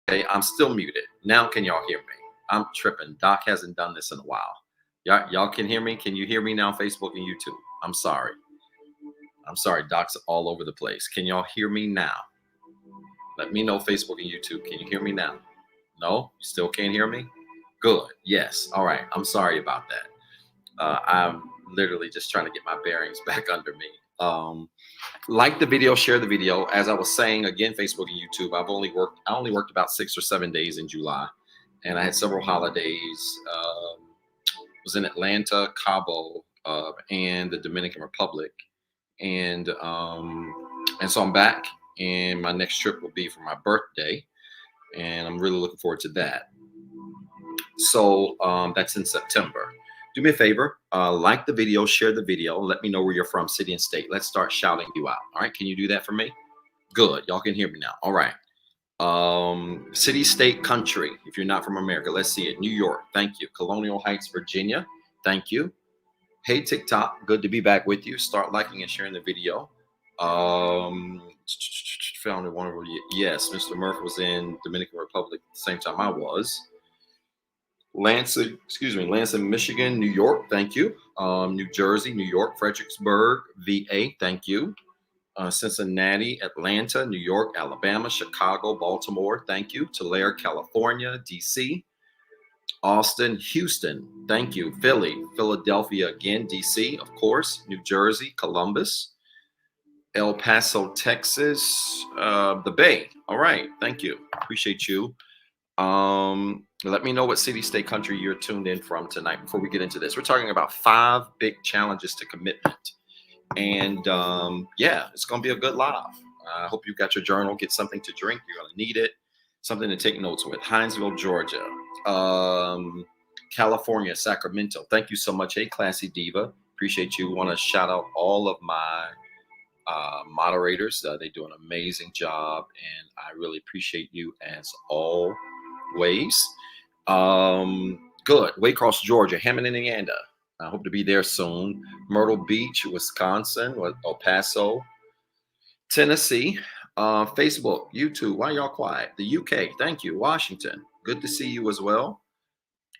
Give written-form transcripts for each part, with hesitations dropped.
Okay, I'm still muted. Now can y'all hear me? I'm tripping. Doc hasn't done this in a while. Y'all can hear me? Can you hear me now, Facebook and YouTube? I'm sorry. I'm sorry. Doc's all over the place. Can y'all hear me now? Let me know, Facebook and YouTube. Can you hear me now? No? You still can't hear me? Good. Yes. All right. I'm sorry about that. I'm literally just trying to get my bearings back under me. Like the video, share the video. As I was saying, again, Facebook and YouTube, I only worked about 6 or 7 days in July, and I had several holidays. Was in Atlanta, Cabo, and the Dominican Republic, and so I'm back, and my next trip will be for my birthday, and I'm really looking forward to that. So that's in September. Do me a favor, like the video, share the video, let me know where you're from, city and state. Let's start shouting you out. All right, can you do that for me? Good, y'all can hear me now. All right. City, state, country. If you're not from America, let's see it. New York, thank you. Colonial Heights, Virginia, thank you. Hey, TikTok, good to be back with you. Start liking and sharing the video. Found it wonderful. Yes, Mr. Murph was in Dominican Republic at the same time I was. Lansing, Michigan, New York, thank you. New Jersey, New York, Fredericksburg, VA, thank you. Cincinnati, Atlanta, New York, Alabama, Chicago, Baltimore, thank you. Tulare, California, DC, Austin, Houston, thank you. Philly, Philadelphia again, DC, of course, New Jersey, Columbus, El Paso, Texas, the Bay. All right, thank you. Appreciate you. Let me know what city, state, country you're tuned in from tonight before we get into this. We're talking about 5 big challenges to commitment. And yeah, it's going to be a good live. I hope you got your journal, get something to drink. You're going to need it. Something to take notes with. Hinesville, Georgia. California, Sacramento. Thank you so much. Hey, Classy Diva. Appreciate you. Want to shout out all of my moderators. They do an amazing job, and I really appreciate you as always. Good. Waycross, Georgia. Hammond, Indiana. I hope to be there soon. Myrtle Beach, Wisconsin. El Paso, Tennessee. Facebook, YouTube. Why y'all quiet? The UK. Thank you. Washington. Good to see you as well.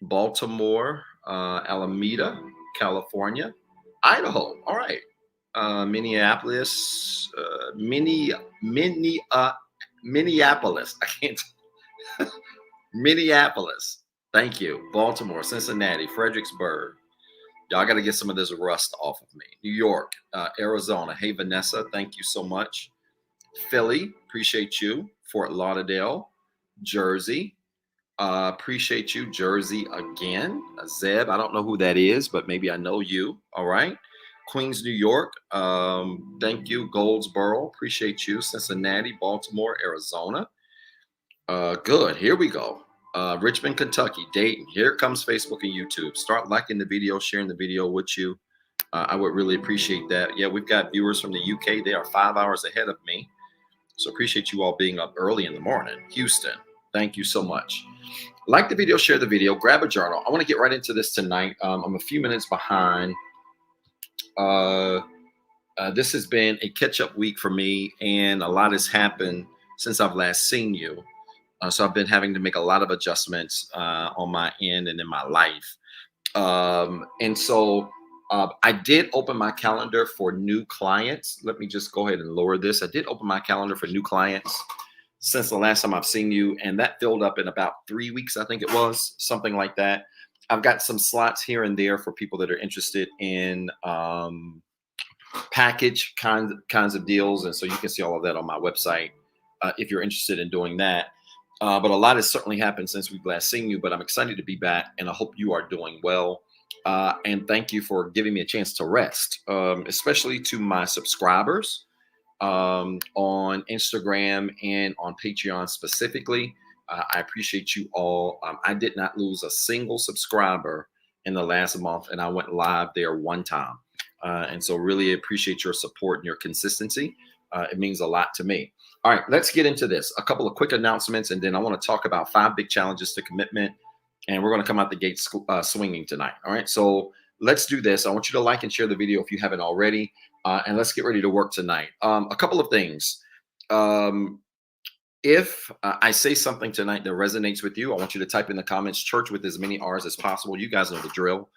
Baltimore, Alameda, California. Idaho. All right. Minneapolis, Minneapolis. I can't. Minneapolis. Thank you. Baltimore, Cincinnati, Fredericksburg. Y'all got to get some of this rust off of me. New York, Arizona. Hey, Vanessa. Thank you so much. Philly. Appreciate you. Fort Lauderdale, Jersey. Appreciate you. Jersey again. Zeb. I don't know who that is, but maybe I know you. All right. Queens, New York. Thank you. Goldsboro. Appreciate you. Cincinnati, Baltimore, Arizona. Good. Here we go. Richmond, Kentucky, Dayton. Here comes Facebook and YouTube. Start liking the video, sharing the video with you. I would really appreciate that. Yeah, we've got viewers from the UK. They are 5 hours ahead of me. So appreciate you all being up early in the morning. Houston, thank you so much. Like the video, share the video, grab a journal. I want to get right into this tonight. I'm a few minutes behind. This has been a catch-up week for me, and a lot has happened since I've last seen you. So I've been having to make a lot of adjustments on my end and in my life. And so I did open my calendar for new clients. Let me just go ahead and lower this. I did open my calendar for new clients since the last time I've seen you, and that filled up in about 3 weeks, I think it was, something like that. I've got some slots here and there for people that are interested in package kinds of deals. And so you can see all of that on my website if you're interested in doing that. But a lot has certainly happened since we've last seen you, but I'm excited to be back, and I hope you are doing well. And thank you for giving me a chance to rest, especially to my subscribers on Instagram and on Patreon specifically. I appreciate you all. I did not lose a single subscriber in the last month, and I went live there one time. And so really appreciate your support and your consistency. It means a lot to me. All right, let's get into this. A couple of quick announcements, and then I want to talk about 5 big challenges to commitment. And we're going to come out the gate swinging tonight. All right, so let's do this. I want you to like and share the video if you haven't already. And let's get ready to work tonight. A couple of things. If I say something tonight that resonates with you, I want you to type in the comments church with as many R's as possible. You guys know the drill.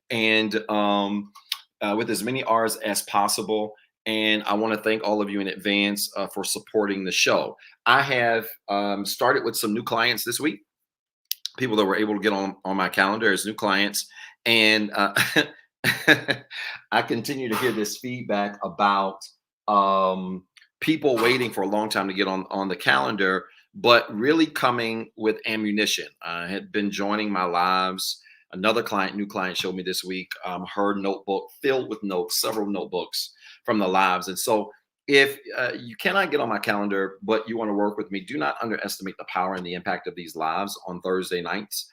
And with as many R's as possible. And I want to thank all of you in advance for supporting the show. I have started with some new clients this week, people that were able to get on my calendar as new clients. And I continue to hear this feedback about people waiting for a long time to get on the calendar, but really coming with ammunition. I had been joining my lives. Another client, new client, showed me this week her notebook filled with notes, several notebooks from the lives. And so, if you cannot get on my calendar, but you want to work with me, do not underestimate the power and the impact of these lives on Thursday nights,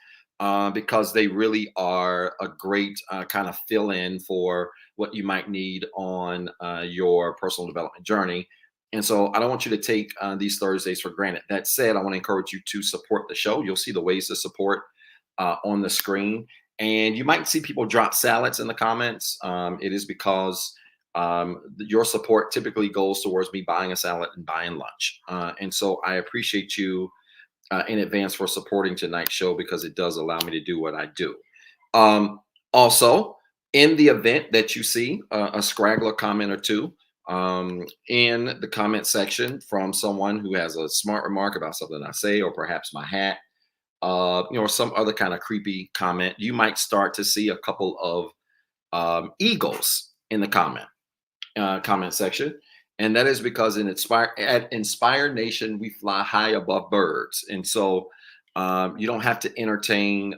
because they really are a great kind of fill in for what you might need on your personal development journey. And so I don't want you to take these Thursdays for granted. That said, I want to encourage you to support the show. You'll see the ways to support on the screen. And you might see people drop salads in the comments. It is because your support typically goes towards me buying a salad and buying lunch. And so I appreciate you in advance for supporting tonight's show because it does allow me to do what I do. Also, in the event that you see a scraggler comment or two in the comment section from someone who has a smart remark about something I say, or perhaps my hat, or some other kind of creepy comment, you might start to see a couple of eagles in the comment section. And that is because at Inspire Nation, we fly high above birds. And so you don't have to entertain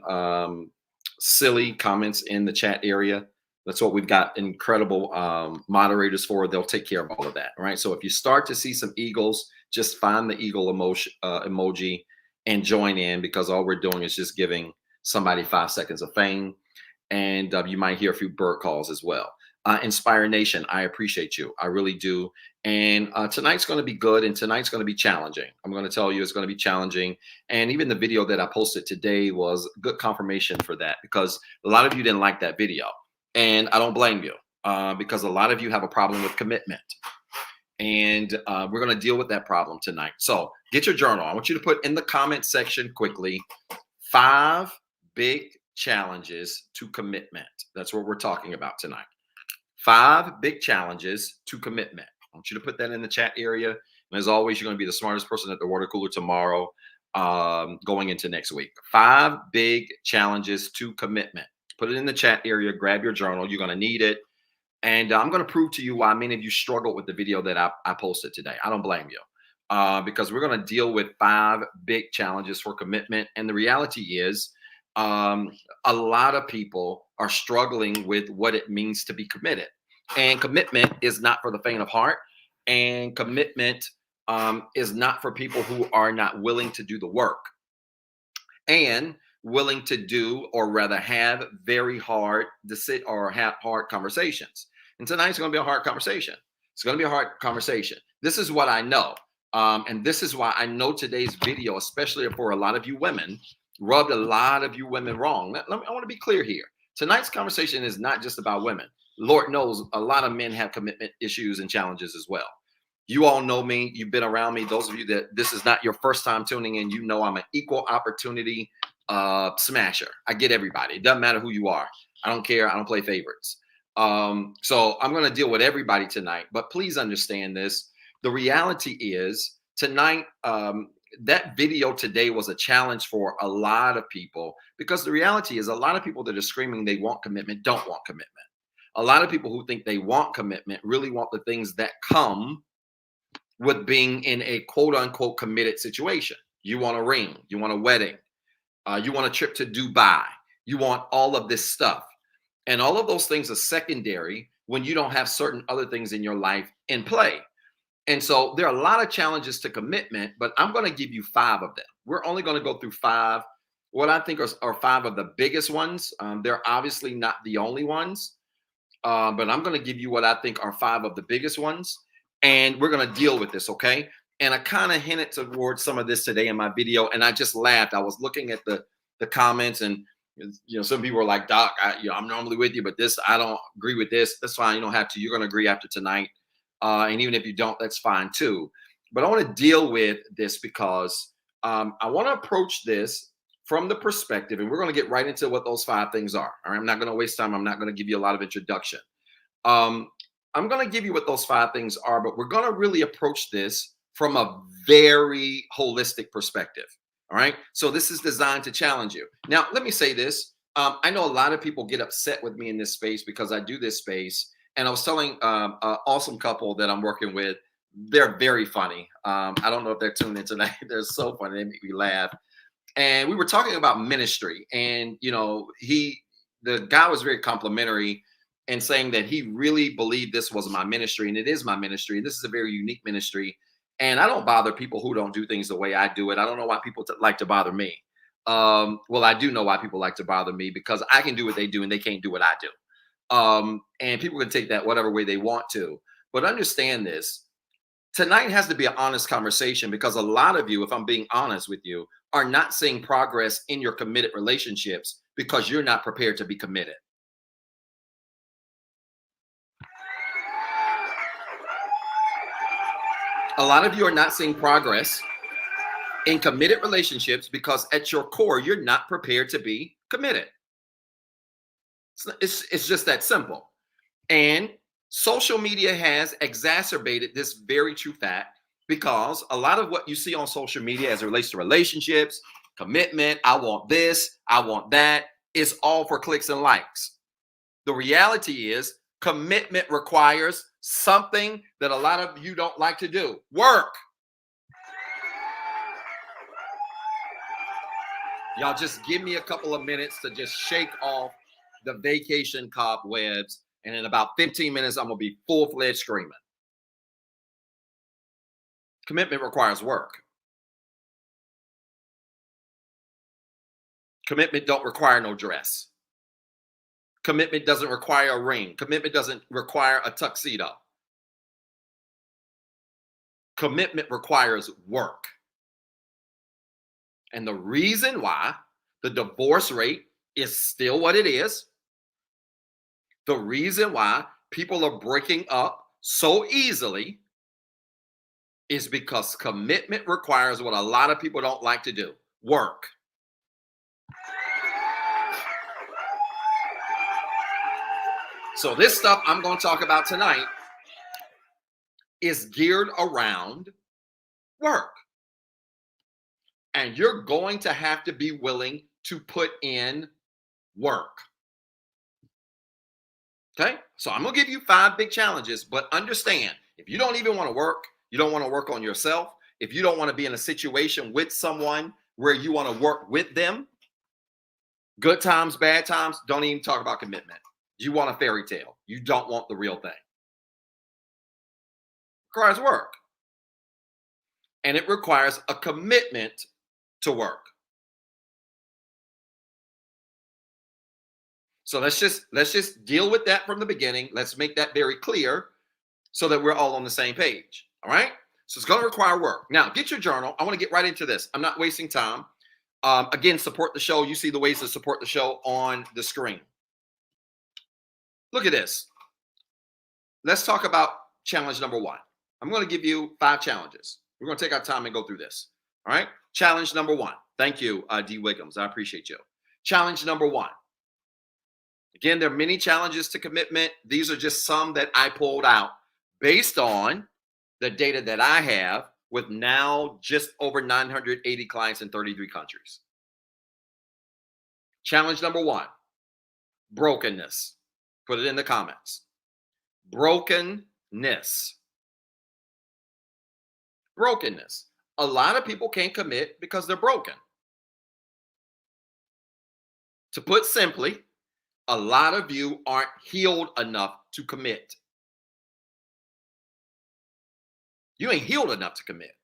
silly comments in the chat area. That's what we've got incredible moderators for. They'll take care of all of that. All right. So if you start to see some eagles, just find the eagle emoji and join in, because all we're doing is just giving somebody 5 seconds of fame. And you might hear a few bird calls as well. Inspire Nation, I appreciate you. I really do. And tonight's going to be good, and tonight's going to be challenging. I'm going to tell you it's going to be challenging. And even the video that I posted today was good confirmation for that, because a lot of you didn't like that video. And I don't blame you, because a lot of you have a problem with commitment. And we're going to deal with that problem tonight. So get your journal. I want you to put in the comment section quickly 5 big challenges to commitment. That's what we're talking about tonight. 5 big challenges to commitment. I want you to put that in the chat area. And as always, you're going to be the smartest person at the water cooler tomorrow, going into next week. 5 big challenges to commitment. Put it in the chat area. Grab your journal. You're going to need it. And I'm going to prove to you why many of you struggled with the video that I posted today. I don't blame you, because we're going to deal with 5 big challenges for commitment. And the reality is, a lot of people are struggling with what it means to be committed. And commitment is not for the faint of heart. And commitment is not for people who are not willing to do the work and willing to do, or rather have very hard or have hard conversations. And tonight's going to be a hard conversation. It's going to be a hard conversation. This is what I know. And this is why I know today's video, especially for a lot of you women, rubbed a lot of you women wrong. I want to be clear here. Tonight's conversation is not just about women. Lord knows a lot of men have commitment issues and challenges as well. You all know me. You've been around me. Those of you that this is not your first time tuning in, you know I'm an equal opportunity smasher. I get everybody. It doesn't matter who you are. I don't care. I don't play favorites. So I'm going to deal with everybody tonight. But please understand this. The reality is tonight, that video today was a challenge for a lot of people, because the reality is a lot of people that are screaming they want commitment don't want commitment. A lot of people who think they want commitment really want the things that come with being in a quote unquote committed situation. You want a ring, you want a wedding, you want a trip to Dubai, you want all of this stuff. And all of those things are secondary when you don't have certain other things in your life in play. And so there are a lot of challenges to commitment, but I'm going to give you 5 of them. We're only going to go through 5, what I think are 5 of the biggest ones. They're obviously not the only ones, but I'm going to give you what I think are 5 of the biggest ones. And we're going to deal with this, okay? And I kind of hinted towards some of this today in my video, and I just laughed. I was looking at the comments, and some people were like, Doc, I'm normally with you, but this, I don't agree with this. That's fine. You don't have to. You're going to agree after tonight. And even if you don't, that's fine too. But I want to deal with this because I want to approach this from the perspective, and we're going to get right into what those 5 things are. All right, I'm not going to waste time. I'm not going to give you a lot of introduction. Um, I'm going to give you what those 5 things are, but we're going to really approach this from a very holistic perspective. All right. So this is designed to challenge you. Now, let me say this. I know a lot of people get upset with me in this space because I do this space. And I was telling an awesome couple that I'm working with, they're very funny. I don't know if they're tuned in tonight. They're so funny. They make me laugh. And we were talking about ministry. And, the guy was very complimentary and saying that he really believed this was my ministry. And it is my ministry. This is a very unique ministry. And I don't bother people who don't do things the way I do it. I don't know why people like to bother me. Well, I do know why people like to bother me, because I can do what they do and they can't do what I do. And people can take that whatever way they want to. But understand this. Tonight has to be an honest conversation, because a lot of you, if I'm being honest with you, are not seeing progress in your committed relationships because you're not prepared to be committed. A lot of you are not seeing progress in committed relationships because at your core, you're not prepared to be committed. It's just that simple. And social media has exacerbated this very true fact, because a lot of what you see on social media as it relates to relationships, commitment, I want this, I want that, is all for clicks and likes. The reality is commitment requires something that a lot of you don't like to do: work. Y'all just give me a couple of minutes to just shake off the vacation cobwebs, and in about 15 minutes, I'm going to be full-fledged screaming. Commitment requires work. Commitment don't require no dress. Commitment doesn't require a ring. Commitment doesn't require a tuxedo. Commitment requires work. And the reason why the divorce rate is still what it is, the reason why people are breaking up so easily, is because commitment requires what a lot of people don't like to do: work. So this stuff I'm going to talk about tonight is geared around work. And you're going to have to be willing to put in work. Okay? So I'm going to give you 5 big challenges, but understand, if you don't even want to work, you don't want to work on yourself, if you don't want to be in a situation with someone where you want to work with them, good times, bad times, don't even talk about commitment. You want a fairy tale. You don't want the real thing. It requires work. And it requires a commitment to work. So let's just deal with that from the beginning. Let's make that very clear so that we're all on the same page. All right? So it's going to require work. Now, get your journal. I want to get right into this. I'm not wasting time. Again, support the show. You see the ways to support the show on the screen. Look at this. Let's talk about challenge number 1. I'm going to give you 5 challenges. We're going to take our time and go through this. All right? Challenge number 1. Thank you, D. Wiggums. I appreciate you. Challenge number 1. Again, there are many challenges to commitment. These are just some that I pulled out based on the data that I have with now just over 980 clients in 33 countries. Challenge number 1, brokenness. Put it in the comments. Brokenness. Brokenness. A lot of people can't commit because they're broken. To put simply, a lot of you aren't healed enough to commit. You ain't healed enough to commit.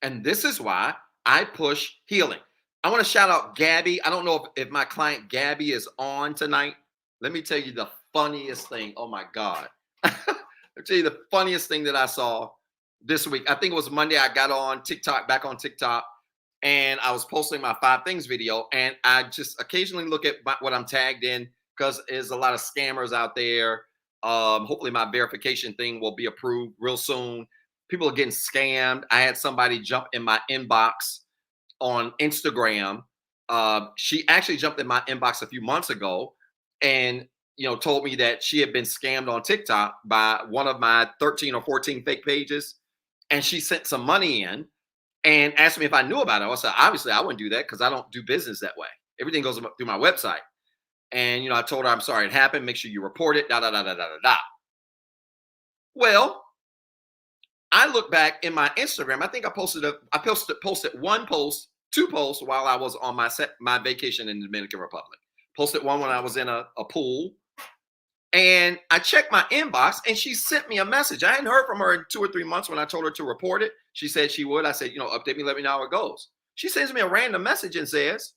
And this is why I push healing. I want to shout out Gabby. I don't know if my client Gabby is on tonight. Let me tell you the funniest thing. Oh my God. I'll tell you the funniest thing that I saw this week. I think it was Monday. I got on TikTok, back on TikTok, and I was posting my 5 things video. And I just occasionally look at what I'm tagged in, because there's a lot of scammers out there. Hopefully my verification thing will be approved real soon. People are getting scammed. I had somebody jump in my inbox on Instagram. She actually jumped in my inbox a few months ago and told me that she had been scammed on TikTok by one of my 13 or 14 fake pages. And she sent some money in and asked me if I knew about it. I said, obviously, I wouldn't do that because I don't do business that way. Everything goes through my website. And I told her, I'm sorry it happened. Make sure you report it. Da da da da da da da. Well, I look back in my Instagram. I think I posted one post, two posts while I was on my vacation in the Dominican Republic. Posted one when I was in a pool. And I checked my inbox and she sent me a message. I hadn't heard from her in 2 or 3 months. When I told her to report it, she said she would. I said, update me, let me know how it goes. She sends me a random message and says,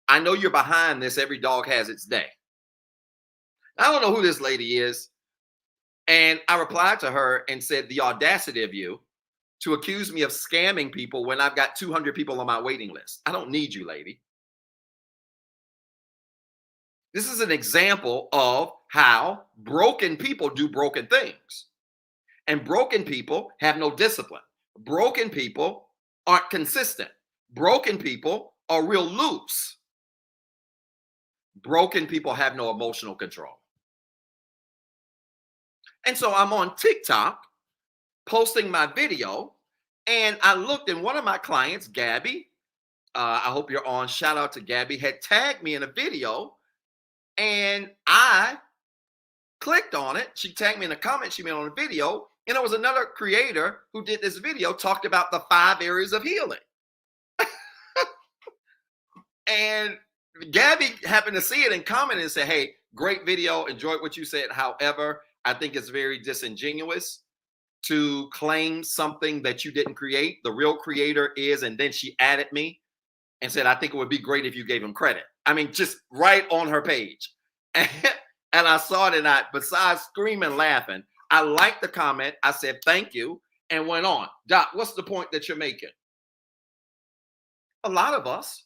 I know you're behind this. Every dog has its day. I don't know who this lady is. And I replied to her and said, the audacity of you to accuse me of scamming people when I've got 200 people on my waiting list. I don't need you, lady. This is an example of how broken people do broken things. And broken people have no discipline. Broken people aren't consistent. Broken people are real loose. Broken people have no emotional control. And so I'm on TikTok posting my video, and I looked, and one of my clients, Gabby, I hope you're on, shout out to Gabby, had tagged me in a video, and I clicked on it. She tagged me in a comment she made on the video, and there was another creator who did this video, talked about the 5 areas of healing. And Gabby happened to see it and commented and said, hey, great video, enjoyed what you said. However, I think it's very disingenuous to claim something that you didn't create. The real creator is, and then she added me and said, I think it would be great if you gave him credit. I mean, just right on her page. And I saw it, and besides screaming, laughing, I liked the comment. I said, thank you, and went on. Doc, what's the point that you're making? A lot of us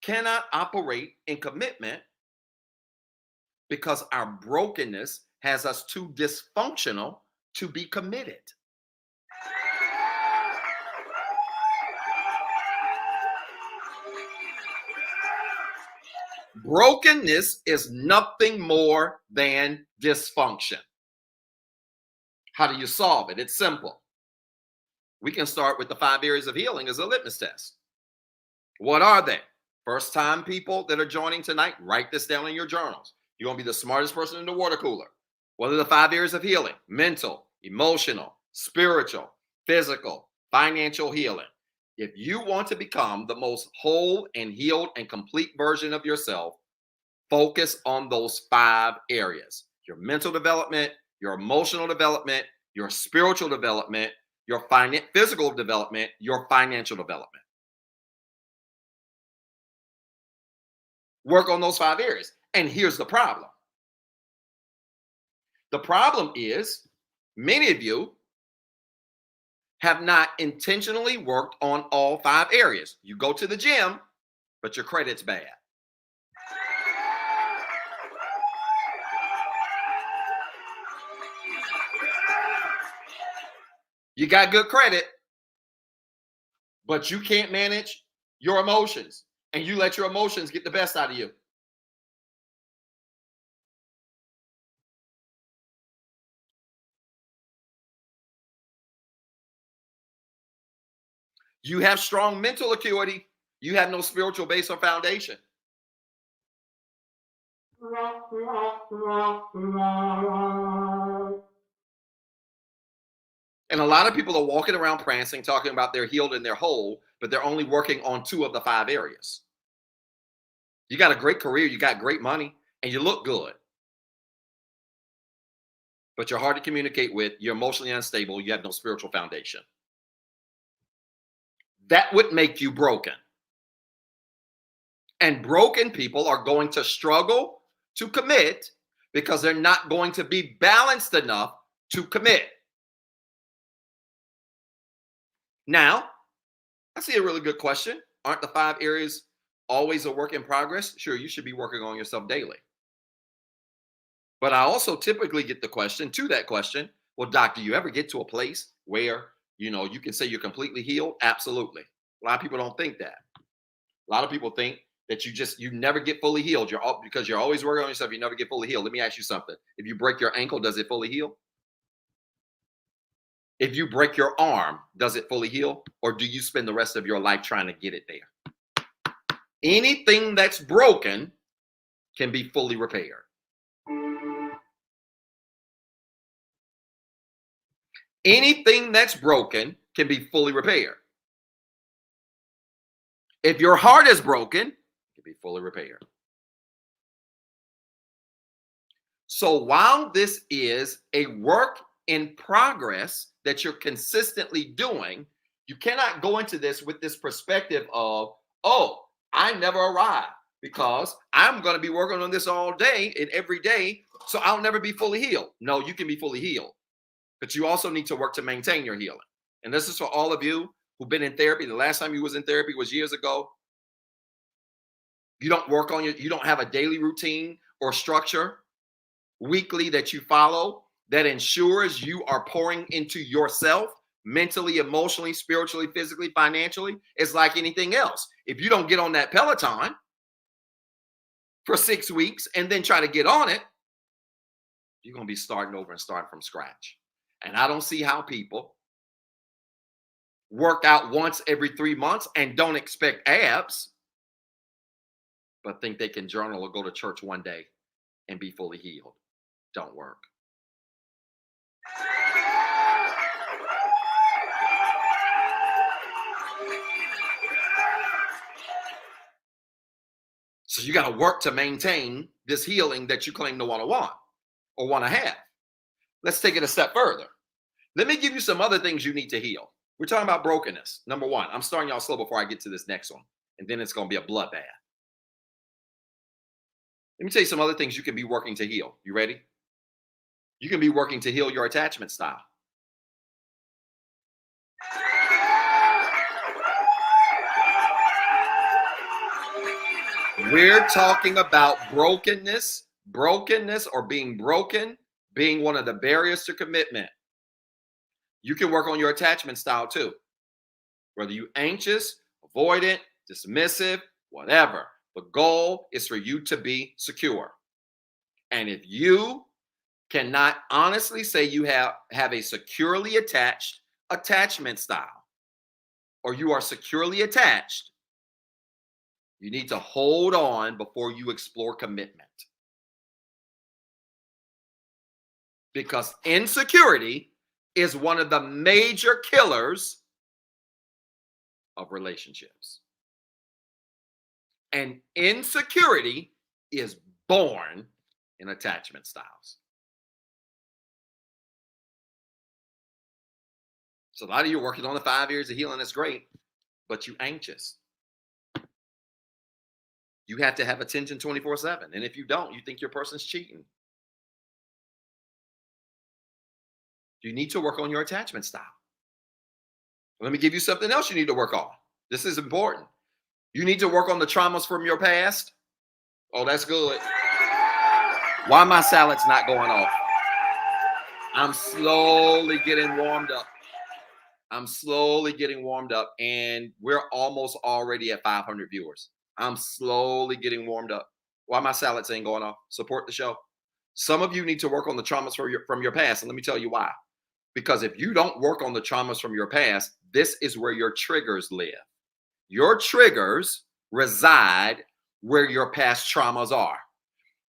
cannot operate in commitment because our brokenness has us too dysfunctional to be committed. Brokenness is nothing more than dysfunction. How do you solve it? It's simple. We can start with the 5 areas of healing as a litmus test. What are they? First time people that are joining tonight, write this down in your journals. You're going to be the smartest person in the water cooler. What are the 5 areas of healing? Mental, emotional, spiritual, physical, financial healing. If you want to become the most whole and healed and complete version of yourself, focus on those 5 areas. Your mental development, your emotional development, your spiritual development, your physical development, your financial development. Work on those 5 areas. And here's the problem. The problem is many of you have not intentionally worked on all 5 areas. You go to the gym, but your credit's bad. You got good credit, but you can't manage your emotions, and you let your emotions get the best out of you. You have strong mental acuity. You have no spiritual base or foundation. And a lot of people are walking around prancing, talking about they're healed and they're whole, but they're only working on 2 of the 5 areas. You got a great career, you got great money, and you look good. But you're hard to communicate with, you're emotionally unstable, you have no spiritual foundation. That would make you broken. And broken people are going to struggle to commit because they're not going to be balanced enough to commit. Now, I see a really good question. Aren't the 5 areas always a work in progress? Sure, you should be working on yourself daily. But I also typically get the question, Well, doc, do you ever get to a place where, you can say you're completely healed? Absolutely. A lot of people don't think that. A lot of people think that you never get fully healed. Because you're always working on yourself, you never get fully healed. Let me ask you something. If you break your ankle, does it fully heal? If you break your arm, does it fully heal? Or do you spend the rest of your life trying to get it there? Anything that's broken can be fully repaired. Anything that's broken can be fully repaired. If your heart is broken, it can be fully repaired. So while this is a work in progress that you're consistently doing, you cannot go into this with this perspective of, oh, I never arrive because I'm going to be working on this all day and every day, so I'll never be fully healed. No, you can be fully healed, but you also need to work to maintain your healing. And this is for all of you who've been in therapy. The last time you was in therapy was years ago. You don't have a daily routine or structure weekly that you follow that ensures you are pouring into yourself mentally, emotionally, spiritually, physically, financially. It's like anything else. If you don't get on that Peloton for 6 weeks and then try to get on it, you're going to be starting over and starting from scratch. And I don't see how people work out once every 3 months and don't expect abs, but think they can journal or go to church one day and be fully healed. Don't work. So you got to work to maintain this healing that you claim to want to have. Let's take it a step further. Let me give you some other things you need to heal. We're talking about brokenness. Number one, I'm starting y'all slow before I get to this next one, and then it's going to be a bloodbath. Let me tell you some other things you can be working to heal. You ready? You can be working to heal your attachment style. We're talking about brokenness or being broken, being one of the barriers to commitment. You can work on your attachment style too. Whether you're anxious, avoidant, dismissive, whatever. The goal is for you to be secure. And if you cannot honestly say you have a securely attached attachment style, or you are securely attached, you need to hold on before you explore commitment. Because insecurity is one of the major killers of relationships. And insecurity is born in attachment styles. So a lot of you are working on the 5 years of healing. That's great, but you're anxious. You have to have attention 24/7. And if you don't, you think your person's cheating. You need to work on your attachment style. Let me give you something else you need to work on. This is important. You need to work on the traumas from your past. Oh, that's good. Why my salad's not going off? I'm slowly getting warmed up. And we're almost already at 500 viewers. I'm slowly getting warmed up. Why my salads ain't going off? Support the show. Some of you need to work on the traumas from your past, and let me tell you why. Because if you don't work on the traumas from your past, this is where your triggers live. Your triggers reside where your past traumas are.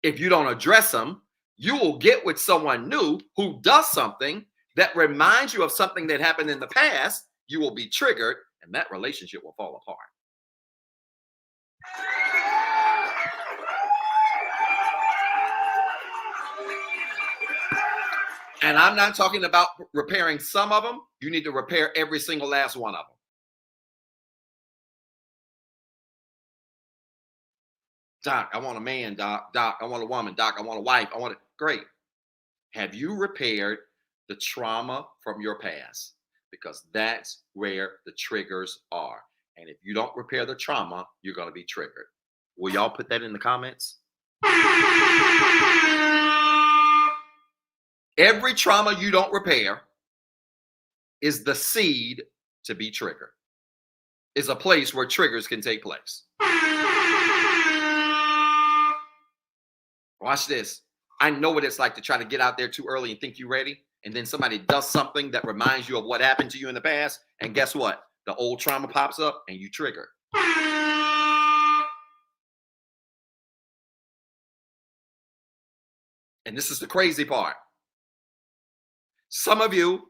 If you don't address them, you will get with someone new who does something that reminds you of something that happened in the past. You will be triggered, and that relationship will fall apart. And I'm not talking about repairing some of them. You need to repair every single last one of them. Doc, I want a man, Doc. Doc, I want a woman. Doc, I want a wife. I want it. Great. Have you repaired the trauma from your past? Because that's where the triggers are. And if you don't repair the trauma, you're going to be triggered. Will y'all put that in the comments? Every trauma you don't repair is the seed to be triggered. Is a place where triggers can take place. Watch this. I know what it's like to try to get out there too early and think you're ready. And then somebody does something that reminds you of what happened to you in the past. And guess what? The old trauma pops up and you trigger. And this is the crazy part. Some of you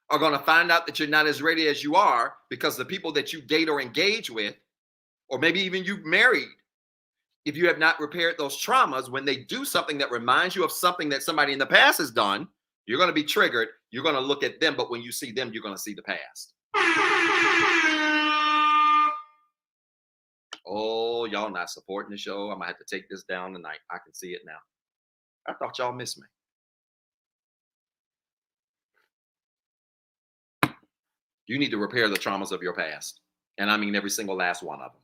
are going to find out that you're not as ready as you are because the people that you date or engage with, or maybe even you've married, if you have not repaired those traumas, when they do something that reminds you of something that somebody in the past has done, you're going to be triggered. You're going to look at them, but when you see them, you're going to see the past. Oh, y'all not supporting the show. I'm going to have to take this down tonight. I can see it now. I thought y'all missed me. You need to repair the traumas of your past. And I mean every single last one of them.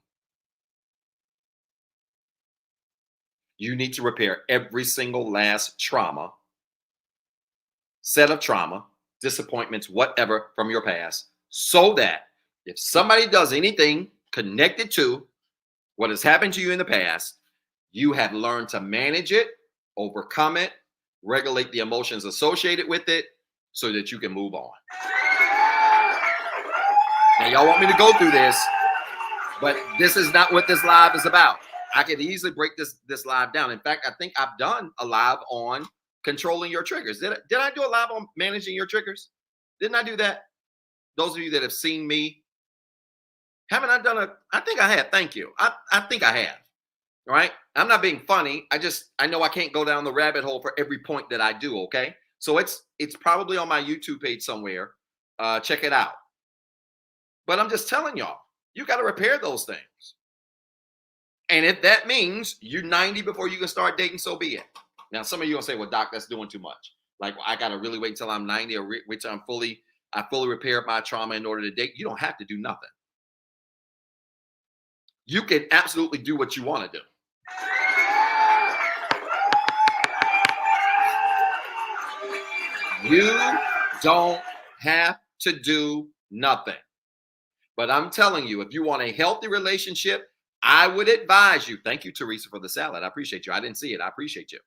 You need to repair every single last trauma, set of trauma, disappointments, whatever from your past, so that if somebody does anything connected to what has happened to you in the past, you have learned to manage it, overcome it, regulate the emotions associated with it so that you can move on. Now, y'all want me to go through this, but this is not what this live is about. I could easily break this live down. In fact, I think I've done a live on controlling your triggers. Did I do a live on managing your triggers? Didn't I do that? Those of you that have seen me, haven't I done I think I have. Thank you. I think I have. All right. I'm not being funny. I know I can't go down the rabbit hole for every point that I do. Okay. So it's probably on my YouTube page somewhere. Check it out. But I'm just telling y'all, you got to repair those things. And if that means you're 90 before you can start dating, so be it. Now, some of you will say, well, Doc, that's doing too much. Like, well, I got to really wait until I'm 90 or wait till I fully repaired my trauma in order to date. You don't have to do nothing. You can absolutely do what you want to do. You don't have to do nothing. But I'm telling you, if you want a healthy relationship, I would advise you. Thank you, Teresa, for the salad. I appreciate you. I didn't see it. I appreciate you.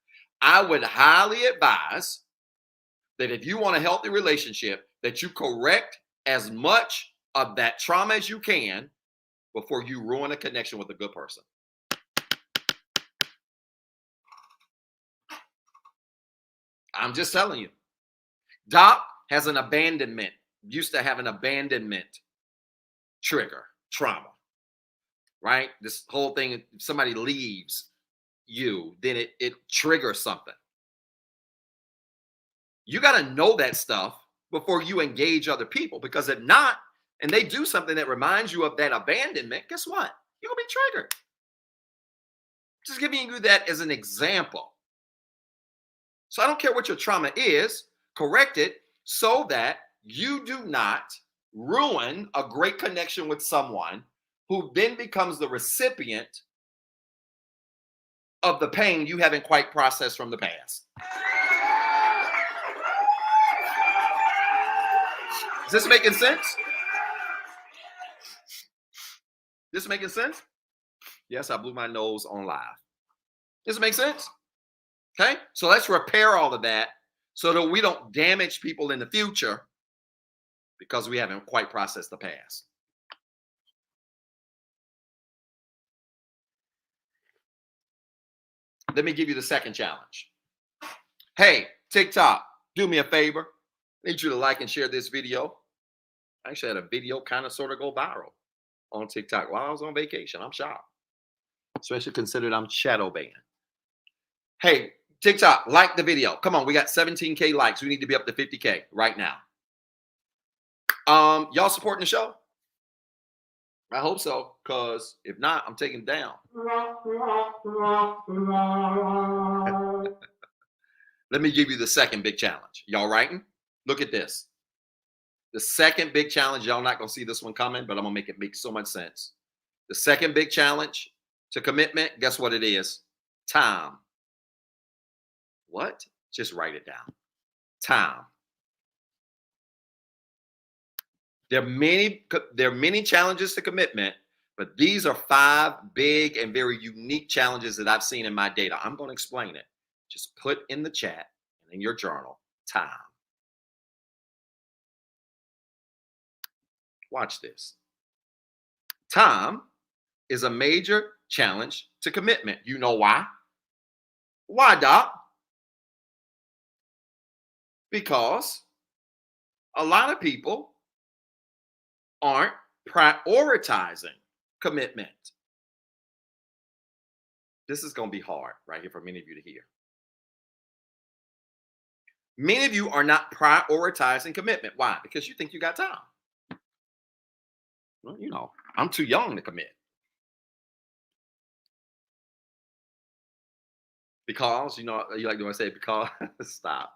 I would highly advise that if you want a healthy relationship, that you correct as much of that trauma as you can before you ruin a connection with a good person. I'm just telling you. Doc has an abandonment, used to have an abandonment trigger, trauma, right? This whole thing, if somebody leaves you, then it triggers something. You got to know that stuff before you engage other people, because if not, and they do something that reminds you of that abandonment, guess what? You're going to be triggered. Just giving you that as an example. So I don't care what your trauma is, correct it so that you do not ruin a great connection with someone who then becomes the recipient of the pain you haven't quite processed from the past. Is this making sense? This making sense? Yes, I blew my nose on live. Does it make sense? Okay, so let's repair all of that so that we don't damage people in the future because we haven't quite processed the past. Let me give you the second challenge. Hey, TikTok, do me a favor. I need you to like and share this video. I actually had a video kind of sort of go viral on TikTok while I was on vacation. I'm shocked. Especially considered I'm shadow banned. Hey, TikTok, like the video. Come on, we got 17K likes. We need to be up to 50K right now. Y'all supporting the show? I hope so, because if not, I'm taking it down. Let me give you the second big challenge. Y'all writing? Look at this. The second big challenge, y'all not going to see this one coming, but I'm going to make it make so much sense. The second big challenge to commitment, guess what it is? Time. What? Just write it down. Time. There are many challenges to commitment, but these are 5 big and very unique challenges that I've seen in my data. I'm going to explain it. Just put in the chat and in your journal, time. Watch this. Time is a major challenge to commitment. You know why? Why, Doc? Because a lot of people aren't prioritizing commitment. This is going to be hard right here for many of you to hear. Many of you are not prioritizing commitment. Why? Because you think you got time. Well, I'm too young to commit. Because, you like the way I say because, stop.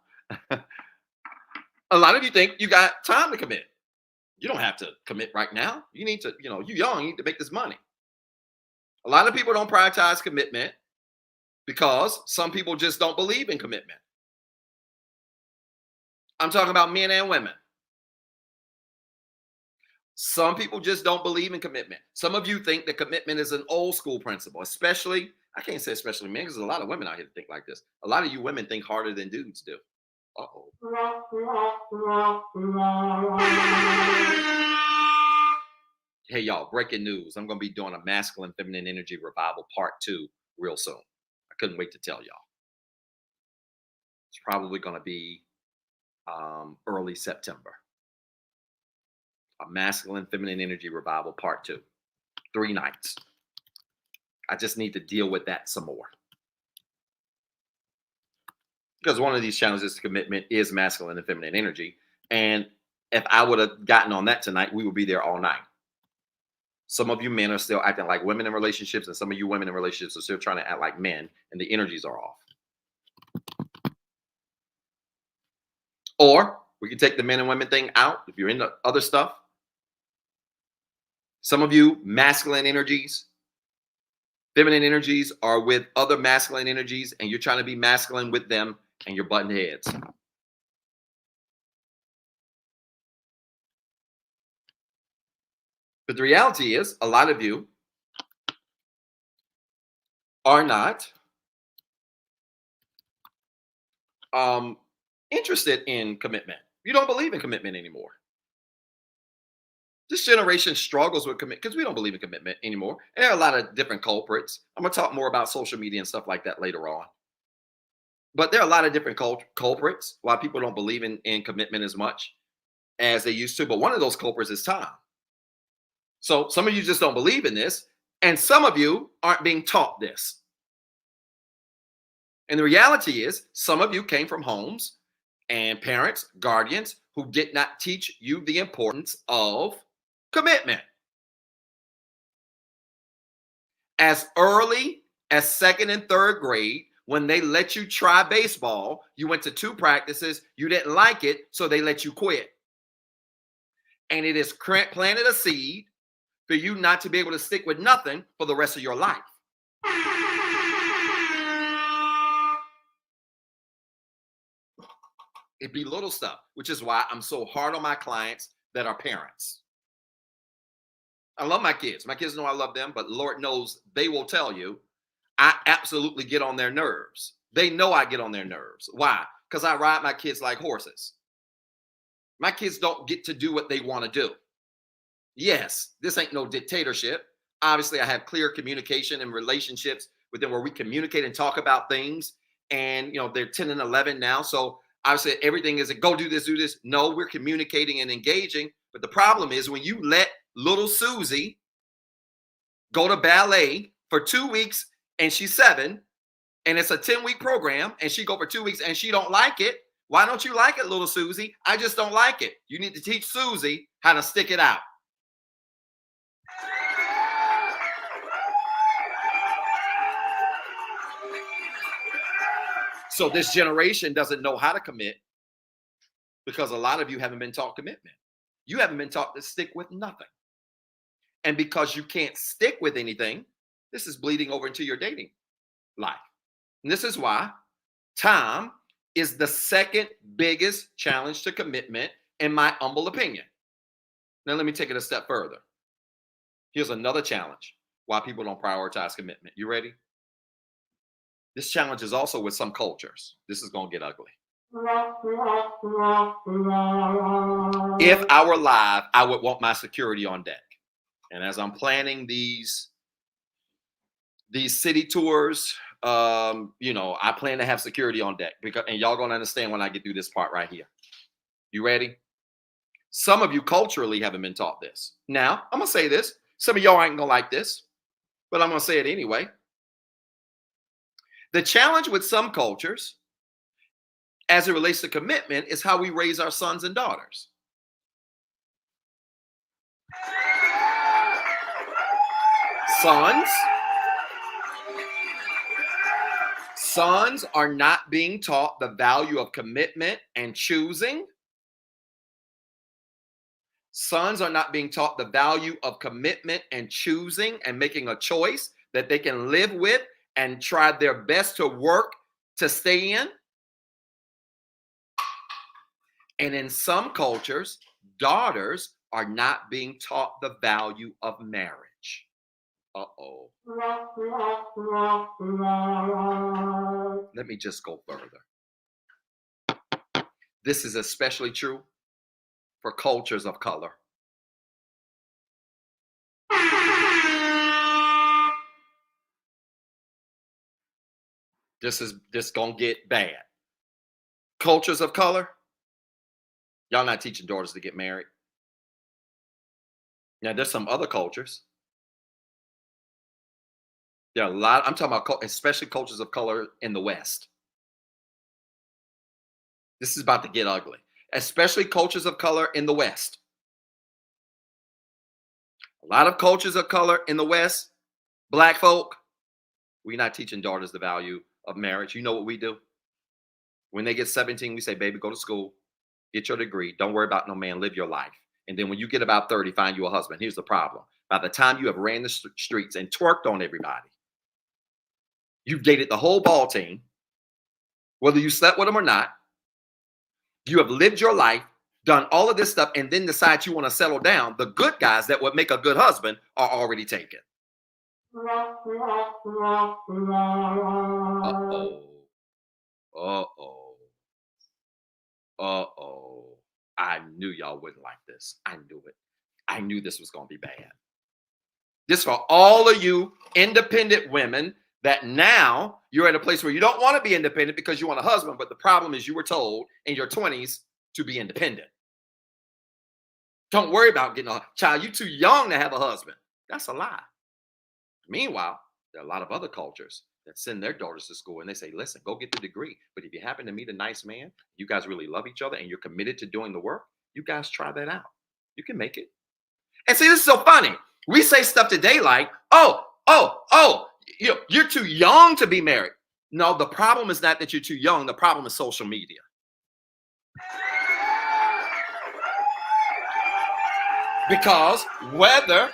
A lot of you think you got time to commit. You don't have to commit right now. You need to, you're young, you need to make this money. A lot of people don't prioritize commitment because some people just don't believe in commitment. I'm talking about men and women. Some people just don't believe in commitment. Some of you think that commitment is an old school principle, especially, I can't say especially men, because there's a lot of women out here that think like this. A lot of you women think harder than dudes do. Uh-oh. Hey, y'all, breaking news. I'm going to be doing a masculine feminine energy revival part 2 real soon. I couldn't wait to tell y'all. It's probably going to be early September. A masculine feminine energy revival part 2. 3 nights. I just need to deal with that some more. Because one of these challenges to commitment is masculine and feminine energy. And if I would have gotten on that tonight, we would be there all night. Some of you men are still acting like women in relationships, and some of you women in relationships are still trying to act like men, and the energies are off. Or we can take the men and women thing out if you're into other stuff. Some of you masculine energies, feminine energies are with other masculine energies, and you're trying to be masculine with them, and you're butting heads. But the reality is, a lot of you are not interested in commitment. You don't believe in commitment anymore. This generation struggles with commitment because we don't believe in commitment anymore. And there are a lot of different culprits. I'm going to talk more about social media and stuff like that later on. But there are a lot of different culprits why people don't believe in commitment as much as they used to. But one of those culprits is time. So some of you just don't believe in this, and some of you aren't being taught this. And the reality is, some of you came from homes and parents, guardians, who did not teach you the importance of commitment. As early as 2nd and 3rd grade, when they let you try baseball, you went to 2 practices, you didn't like it, so they let you quit. And it has planted a seed for you not to be able to stick with nothing for the rest of your life. It'd be little stuff, which is why I'm so hard on my clients that are parents. I love my kids. My kids know I love them, but Lord knows they will tell you I absolutely get on their nerves. They know I get on their nerves. Why? Because I ride my kids like horses. My kids don't get to do what they want to do. Yes, this ain't no dictatorship. Obviously, I have clear communication and relationships with them where we communicate and talk about things. And, they're 10 and 11 now. So obviously everything isn't go do this, do this. No, we're communicating and engaging. But the problem is when you let little Susie go to ballet for 2 weeks and she's 7 and it's a 10-week program and she go for 2 weeks and she don't like it. Why don't you like it, little Susie? I just don't like it. You need to teach Susie how to stick it out. So this generation doesn't know how to commit because a lot of you haven't been taught commitment. You haven't been taught to stick with nothing. And because you can't stick with anything, this is bleeding over into your dating life. And this is why time is the second biggest challenge to commitment, in my humble opinion. Now, let me take it a step further. Here's another challenge why people don't prioritize commitment. You ready? This challenge is also with some cultures. This is going to get ugly. If I were live, I would want my security on deck. And as I'm planning these city tours, I plan to have security on deck, and y'all gonna understand when I get through this part right here. You ready? Some of you culturally haven't been taught this. Now, I'm gonna say this. Some of y'all ain't gonna like this, but I'm gonna say it anyway. The challenge with some cultures, as it relates to commitment, is how we raise our sons and daughters. Sons are not being taught the value of commitment and choosing. Sons are not being taught the value of commitment and choosing and making a choice that they can live with and try their best to work to stay in. And in some cultures, daughters are not being taught the value of marriage. Uh-oh. Let me just go further. This is especially true for cultures of color. This gonna get bad. Cultures of color, y'all not teaching daughters to get married. Now, there's some other cultures. There are a lot. I'm talking about especially cultures of color in the West. This is about to get ugly. Especially cultures of color in the West. A lot of cultures of color in the West, black folk, we're not teaching daughters the value of marriage. You know what we do? When they get 17, we say, baby, go to school, get your degree. Don't worry about no man, live your life. And then when you get about 30, find you a husband. Here's the problem. By the time you have ran the streets and twerked on everybody, you've dated the whole ball team, whether you slept with them or not, you have lived your life, done all of this stuff, and then decide you want to settle down. The good guys that would make a good husband are already taken. Uh-oh. Uh-oh. Uh-oh. I knew y'all wouldn't like this. I knew it. I knew this was going to be bad. This for all of you independent women that now you're at a place where you don't want to be independent because you want a husband, but the problem is you were told in your 20s to be independent. Don't worry about getting a child. You're too young to have a husband. That's a lie. Meanwhile, there are a lot of other cultures that send their daughters to school and they say, listen, go get the degree. But if you happen to meet a nice man, you guys really love each other and you're committed to doing the work, you guys try that out. You can make it. And see, this is so funny. We say stuff today like, you're too young to be married. No, the problem is not that you're too young. The problem is social media. Because whether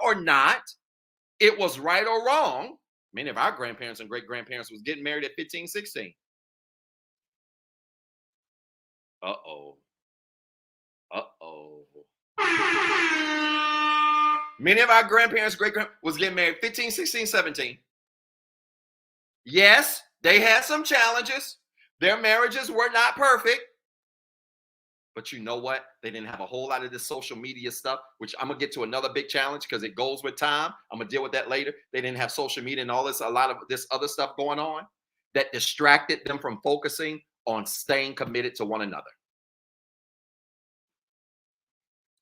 or not it was right or wrong, many of our grandparents and great-grandparents was getting married at 15, 16. Uh-oh. Uh-oh. Many of our grandparents, great-grandparents was getting married 15, 16, 17. Yes, they had some challenges. Their marriages were not perfect. But you know what? They didn't have a whole lot of this social media stuff, which I'm going to get to another big challenge because it goes with time. I'm going to deal with that later. They didn't have social media and all this, a lot of this other stuff going on that distracted them from focusing on staying committed to one another.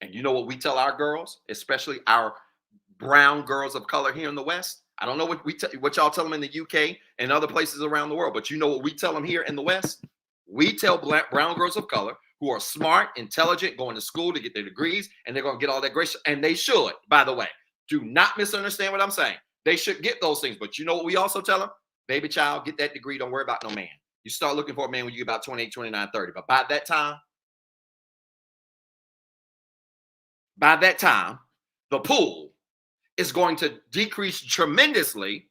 And you know what we tell our girls, especially our brown girls of color here in the West? I don't know what y'all tell them in the UK and other places around the world, but you know what we tell them here in the West? We tell brown girls of color who are smart, intelligent, going to school to get their degrees, and they're going to get all that great shit. And they should, by the way. Do not misunderstand what I'm saying. They should get those things. But you know what we also tell them? Baby child, get that degree. Don't worry about no man. You start looking for a man when you get about 28, 29, 30. But by that time, the pool is going to decrease tremendously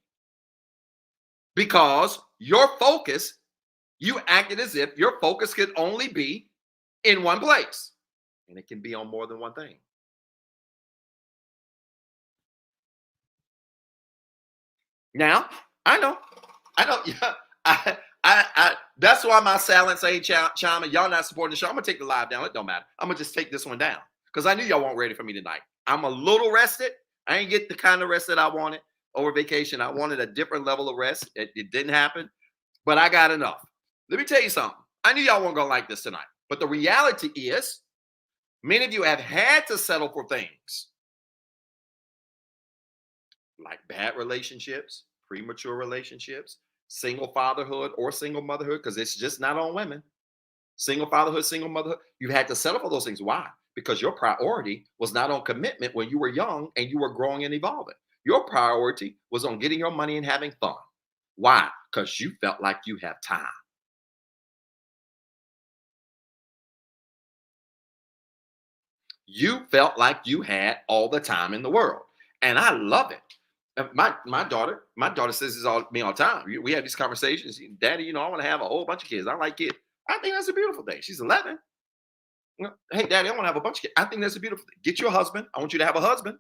because your focus, you acted as if your focus could only be in one place. And it can be on more than one thing. Now, I know, yeah, that's why my silence ain't chiming. Y'all not supporting the show. I'm gonna take the live down. It don't matter. I'm gonna just take this one down because I knew y'all weren't ready for me tonight. I'm a little rested. I ain't get the kind of rest that I wanted over vacation. I wanted a different level of rest. It didn't happen, but I got enough. Let me tell you something. I knew y'all weren't gonna like this tonight, but the reality is, many of you have had to settle for things like bad relationships, premature relationships, single fatherhood or single motherhood, because it's just not on women. Single fatherhood, single motherhood. You had to settle for those things. Why? Because your priority was not on commitment when you were young and you were growing and evolving. Your priority was on getting your money and having fun. Why? Because you felt like you have time. You felt like you had all the time in the world. And I love it. My daughter says this all me all the time. We have these conversations. Daddy, I want to have a whole bunch of kids. I like kids. I think that's a beautiful thing. She's 11. Hey, Daddy, I want to have a bunch of kids. I think that's a beautiful thing. Get you a husband. I want you to have a husband.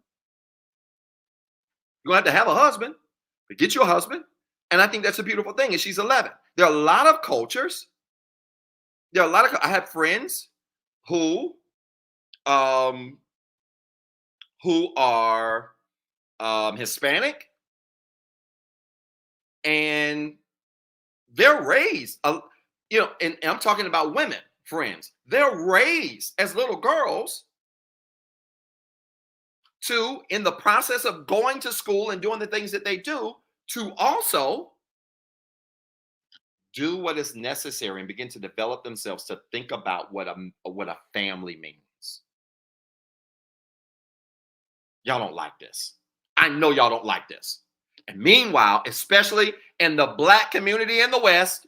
You're going to have a husband, but get you a husband. And I think that's a beautiful thing. And she's 11. There are a lot of cultures. I have friends who are Hispanic, and they're raised, and I'm talking about women friends. They're raised as little girls to, in the process of going to school and doing the things that they do, to also do what is necessary and begin to develop themselves to think about what a family means. Y'all don't like this. I know y'all don't like this. And meanwhile, especially in the Black community in the West,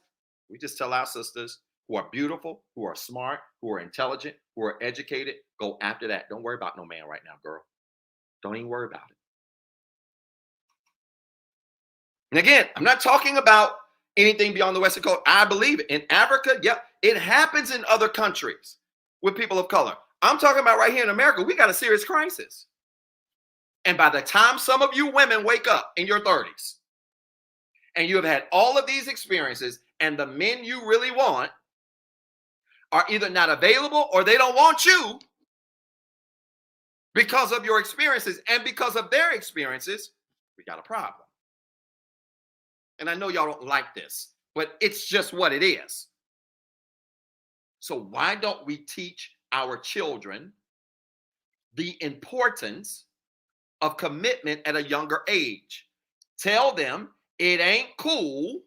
we just tell our sisters who are beautiful, who are smart, who are intelligent, who are educated, go after that. Don't worry about no man right now, girl. Don't even worry about it. And again, I'm not talking about anything beyond the Western culture. I believe it. In Africa, yeah, it happens in other countries with people of color. I'm talking about right here in America, we got a serious crisis. And by the time some of you women wake up in your 30s and you have had all of these experiences and the men you really want are either not available or they don't want you because of your experiences and because of their experiences, we got a problem. And I know y'all don't like this, but it's just what it is. So why don't we teach our children the importance of commitment at a younger age? Tell them it ain't cool,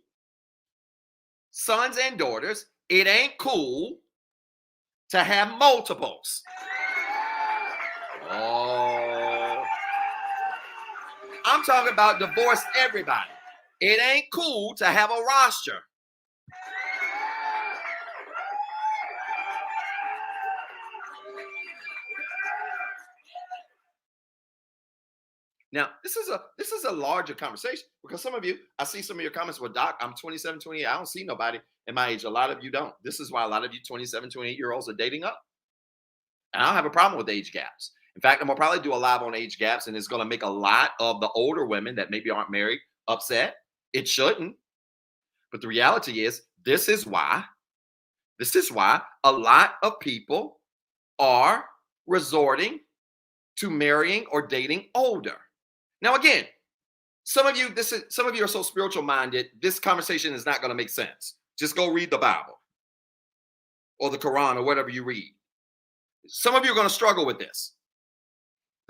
sons and daughters, it ain't cool to have multiples. Oh, I'm talking about divorce everybody. It ain't cool to have a roster. Now, this is a larger conversation because some of you, I see some of your comments, well, Doc, I'm 27, 28. I don't see nobody in my age. A lot of you don't. This is why a lot of you 27, 28-year-olds are dating up. And I don't have a problem with age gaps. In fact, I'm going to probably do a live on age gaps, and it's going to make a lot of the older women that maybe aren't married upset. It shouldn't. But the reality is, this is why a lot of people are resorting to marrying or dating older. Now, again, some of you are so spiritual minded, this conversation is not going to make sense. Just go read the Bible or the Quran or whatever you read. Some of you are going to struggle with this.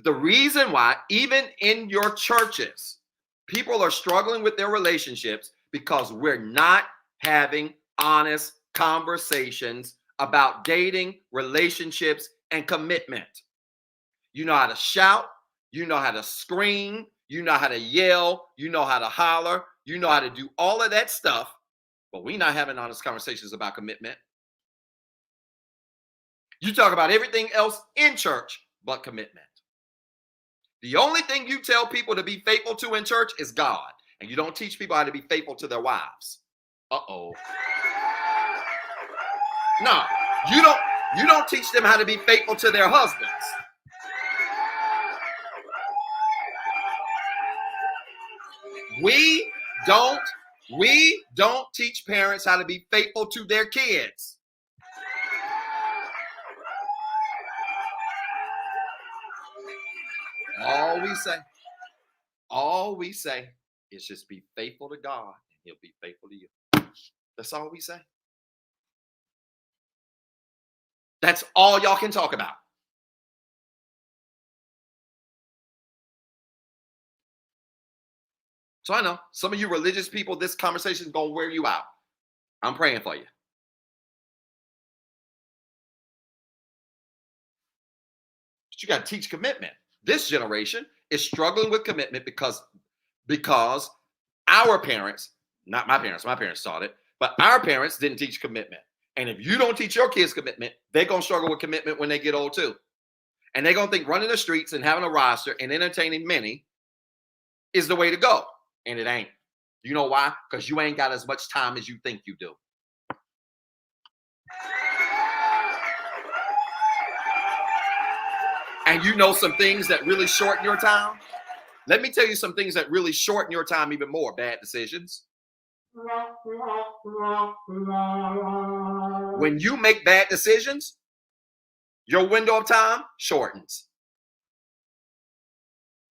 The reason why, even in your churches, people are struggling with their relationships because we're not having honest conversations about dating, relationships, and commitment. You know how to shout, you know how to scream, you know how to yell, you know how to holler, you know how to do all of that stuff, but we're not having honest conversations about commitment. You talk about everything else in church but commitment. The only thing you tell people to be faithful to in church is God. And you don't teach people how to be faithful to their wives. Uh-oh. No, you don't teach them how to be faithful to their husbands. We don't teach parents how to be faithful to their kids. All we say is just be faithful to God and he'll be faithful to you. That's all we say. That's all y'all can talk about. So I know some of you religious people, this conversation is going to wear you out. I'm praying for you. But you got to teach commitment. This generation is struggling with commitment because our parents, not my parents taught it, but our parents didn't teach commitment. And if you don't teach your kids commitment, they're going to struggle with commitment when they get old too. And they're going to think running the streets and having a roster and entertaining many is the way to go. And it ain't. You know why? Because you ain't got as much time as you think you do. And you know some things that really shorten your time? Let me tell you some things that really shorten your time even more. Bad decisions. When you make bad decisions, your window of time shortens.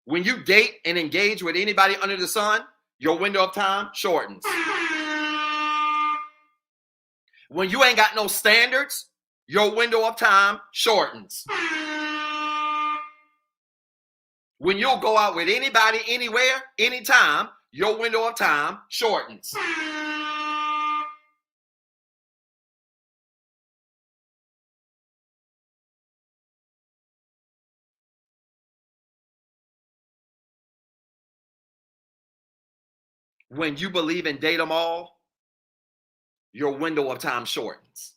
When you date and engage with anybody under the sun, your window of time shortens. When you ain't got no standards, your window of time shortens. When you'll go out with anybody, anywhere, anytime, your window of time shortens. When you believe in date them all, your window of time shortens.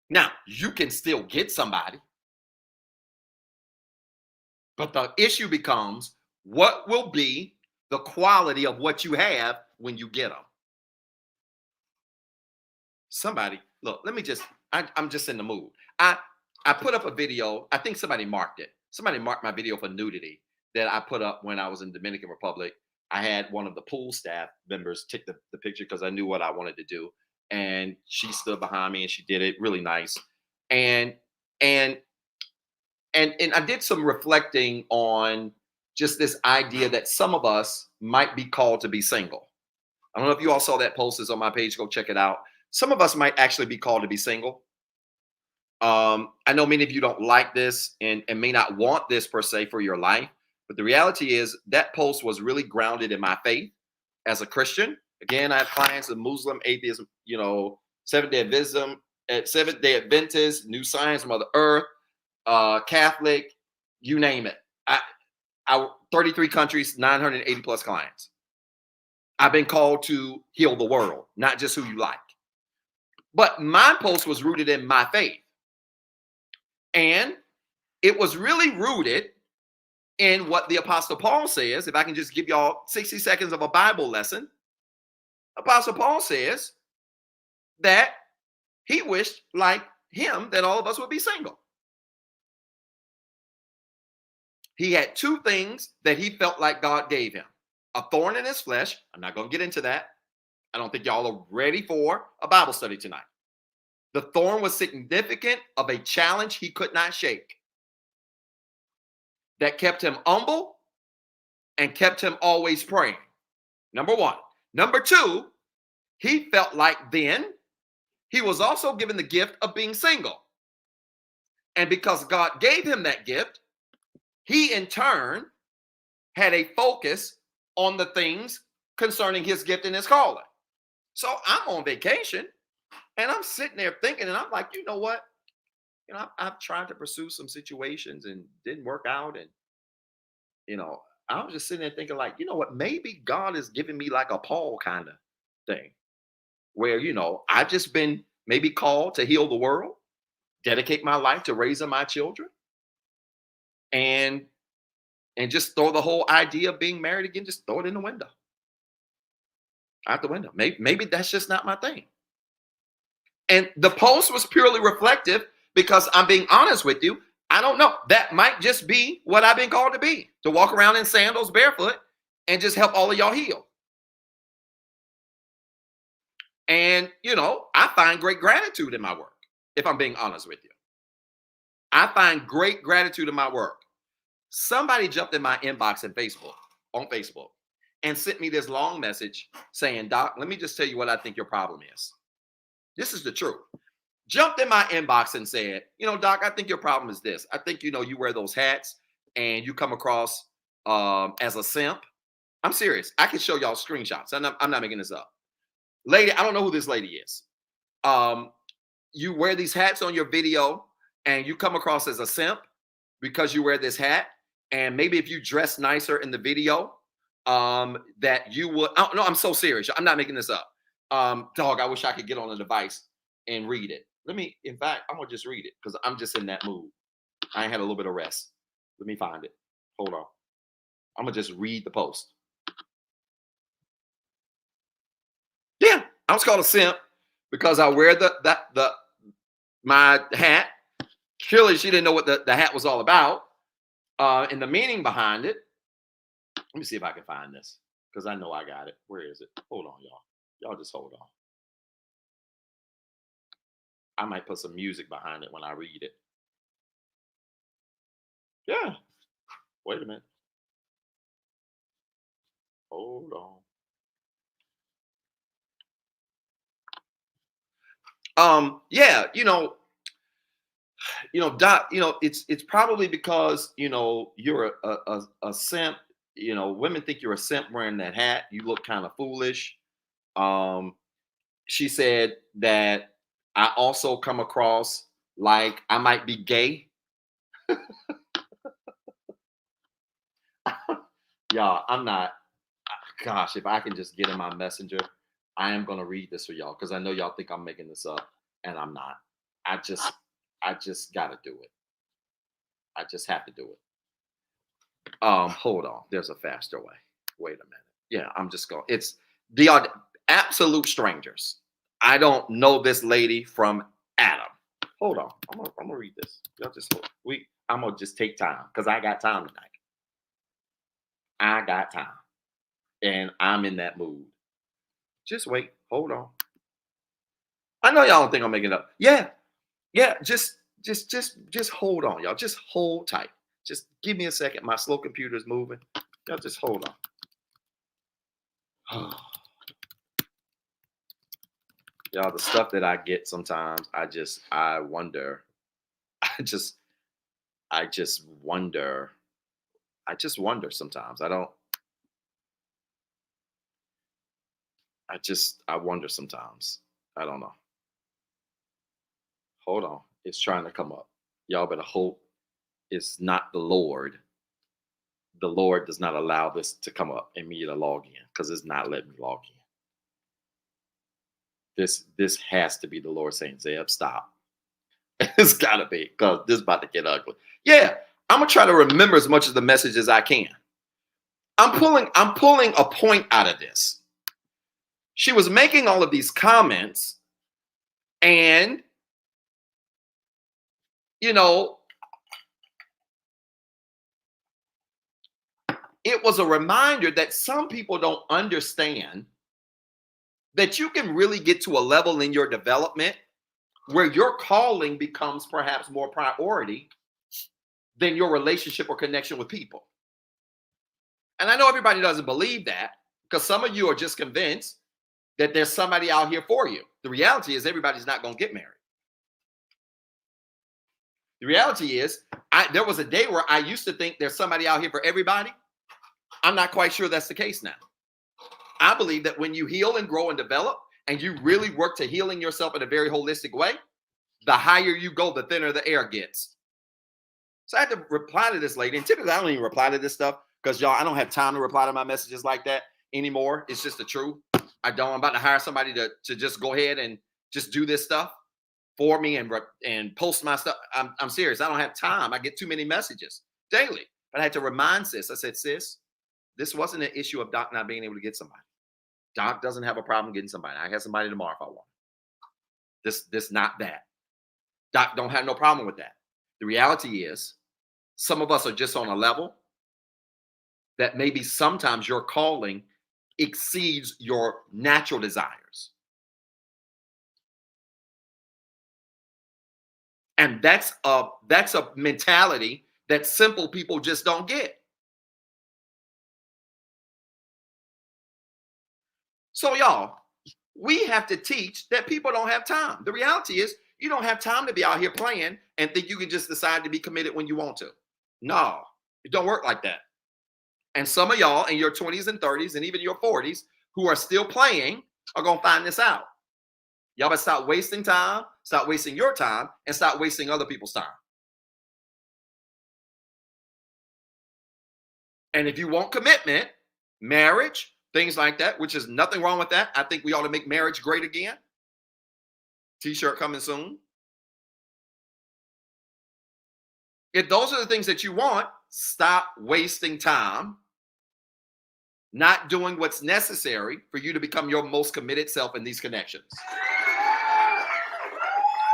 Now, you can still get somebody, but the issue becomes, what will be the quality of what you have when you get them? Somebody, look, I'm just in the mood. I put up a video. I think somebody marked it. Somebody marked my video for nudity that I put up when I was in Dominican Republic. I had one of the pool staff members take the picture because I knew what I wanted to do. And she stood behind me and she did it really nice. And I did some reflecting on just this idea that some of us might be called to be single. I don't know if you all saw that post. It's on my page. Go check it out. Some of us might actually be called to be single. I know many of you don't like this and may not want this per se for your life. But the reality is that post was really grounded in my faith as a Christian. Again, I have clients of Muslim, atheism, Seventh-day Adventist, New Science, Mother Earth, Catholic, you name it. I 33 countries, 980 plus clients. I've been called to heal the world, not just who you like. But my post was rooted in my faith. And it was really rooted in what the Apostle Paul says. If I can just give y'all 60 seconds of a Bible lesson. Apostle Paul says that he wished, like him, that all of us would be single. He had two things that he felt like God gave him. A thorn in his flesh. I'm not going to get into that. I don't think y'all are ready for a Bible study tonight. The thorn was significant of a challenge he could not shake. That kept him humble and kept him always praying. Number one. Number two, he felt like then he was also given the gift of being single. And because God gave him that gift, he in turn had a focus on the things concerning his gift and his calling. So I'm on vacation and I'm sitting there thinking, and I'm like, you know what? I've tried to pursue some situations and didn't work out. And, I was just sitting there thinking like, you know what? Maybe God is giving me like a Paul kind of thing where, I've just been maybe called to heal the world, dedicate my life to raising my children. And and just throw the whole idea of being married again, just throw it in the window, out the window. Maybe that's just not my thing. And the post was purely reflective because I'm being honest with you. I don't know. That might just be what I've been called to be, to walk around in sandals barefoot and just help all of y'all heal. And, I find great gratitude in my work, if I'm being honest with you. I find great gratitude in my work. Somebody jumped in my inbox on Facebook, and sent me this long message saying, Doc, let me just tell you what I think your problem is. This is the truth. Jumped in my inbox and said, Doc, I think your problem is this. I think, you wear those hats and you come across as a simp. I'm serious. I can show y'all screenshots. I'm not making this up. Lady, I don't know who this lady is. You wear these hats on your video and you come across as a simp because you wear this hat. And maybe if you dress nicer in the video, that you would. Oh, no, I'm so serious. I'm not making this up. Dog, I wish I could get on a device and read it. In fact, I'm going to just read it because I'm just in that mood. I had a little bit of rest. Let me find it. Hold on. I'm going to just read the post. Yeah, I was called a simp because I wear my hat. Surely she didn't know what the hat was all about, and the meaning behind it. Let me see if I can find this because I know I got it. Where is it? Hold on, y'all. Y'all just hold on. I might put some music behind it when I read it. Yeah. Wait a minute. Hold on. Yeah, Doc, it's probably because, you're a simp. Women think you're a simp wearing that hat. You look kind of foolish. She said that I also come across like I might be gay. Y'all, I'm not. Gosh, if I can just get in my messenger, I am going to read this for y'all because I know y'all think I'm making this up, and I'm not. I just got to do it. I just have to do it. Hold on. There's a faster way. Wait a minute. Yeah, I'm just going. It's the absolute strangers. I don't know this lady from Adam. Hold on. I'm gonna read this. Y'all just hold. I'm gonna just take time because I got time tonight. I got time, and I'm in that mood. Just wait. Hold on. I know y'all don't think I'm making it up. Yeah. Just hold on, y'all. Just hold tight. Just give me a second. My slow computer's moving. Y'all just hold on. Y'all, the stuff that I get sometimes, I wonder. I just wonder. I just wonder sometimes. I wonder sometimes. I don't know. Hold on. It's trying to come up. Y'all better hope it's not the Lord. The Lord does not allow this to come up and me to log in because it's not letting me log in. This has to be the Lord saying, Zeb, stop. It's gotta be because this is about to get ugly. Yeah, I'm gonna try to remember as much of the message as I can. I'm pulling a point out of this. She was making all of these comments, and it was a reminder that some people don't understand that you can really get to a level in your development where your calling becomes perhaps more priority than your relationship or connection with people. And I know everybody doesn't believe that because some of you are just convinced that there's somebody out here for you. The reality is everybody's not going to get married. The reality is there was a day where I used to think there's somebody out here for everybody. I'm not quite sure that's the case now. I believe that when you heal and grow and develop and you really work to healing yourself in a very holistic way, the higher you go, the thinner the air gets. So I had to reply to this lady. And typically I don't even reply to this stuff because y'all, I don't have time to reply to my messages like that anymore. It's just the truth. I'm about to hire somebody to just go ahead and just do this stuff for me and post my stuff. I'm serious. I don't have time. I get too many messages daily. But I had to remind sis. I said, sis, this wasn't an issue of Doc not being able to get somebody. Doc doesn't have a problem getting somebody. I have somebody tomorrow if I want. This not that. Doc don't have no problem with that. The reality is, some of us are just on a level that maybe sometimes your calling exceeds your natural desires. And that's a mentality that simple people just don't get. So y'all, we have to teach that people don't have time. The reality is you don't have time to be out here playing and think you can just decide to be committed when you want to. No, it don't work like that. And some of y'all in your 20s and 30s and even your 40s who are still playing are going to find this out. Y'all better stop wasting time, stop wasting your time, and stop wasting other people's time. And if you want commitment, marriage, things like that, which is nothing wrong with that. I think we ought to make marriage great again. T-shirt coming soon. If those are the things that you want, stop wasting time not doing what's necessary for you to become your most committed self in these connections.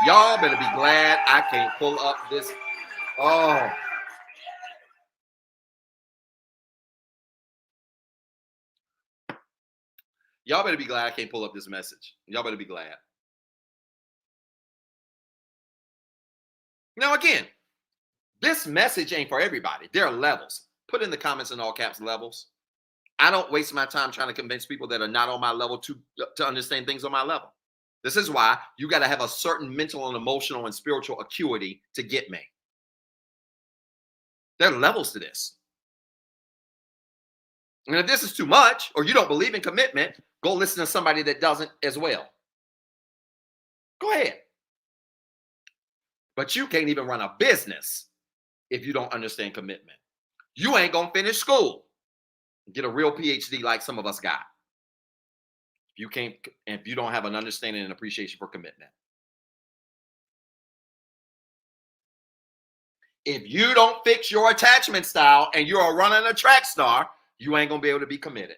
Y'all better be glad I can't pull up this. Oh. Y'all better be glad I can't pull up this message. Y'all better be glad. Now, again, this message ain't for everybody. There are levels. Put in the comments in all caps levels. I don't waste my time trying to convince people that are not on my level to understand things on my level. This is why you got to have a certain mental and emotional and spiritual acuity to get me. There are levels to this. And if this is too much, or you don't believe in commitment, go listen to somebody that doesn't as well. Go ahead. But you can't even run a business if you don't understand commitment. You ain't going to finish school, get a real PhD like some of us got. If you don't have an understanding and appreciation for commitment. If you don't fix your attachment style and you're running a track star, you ain't going to be able to be committed.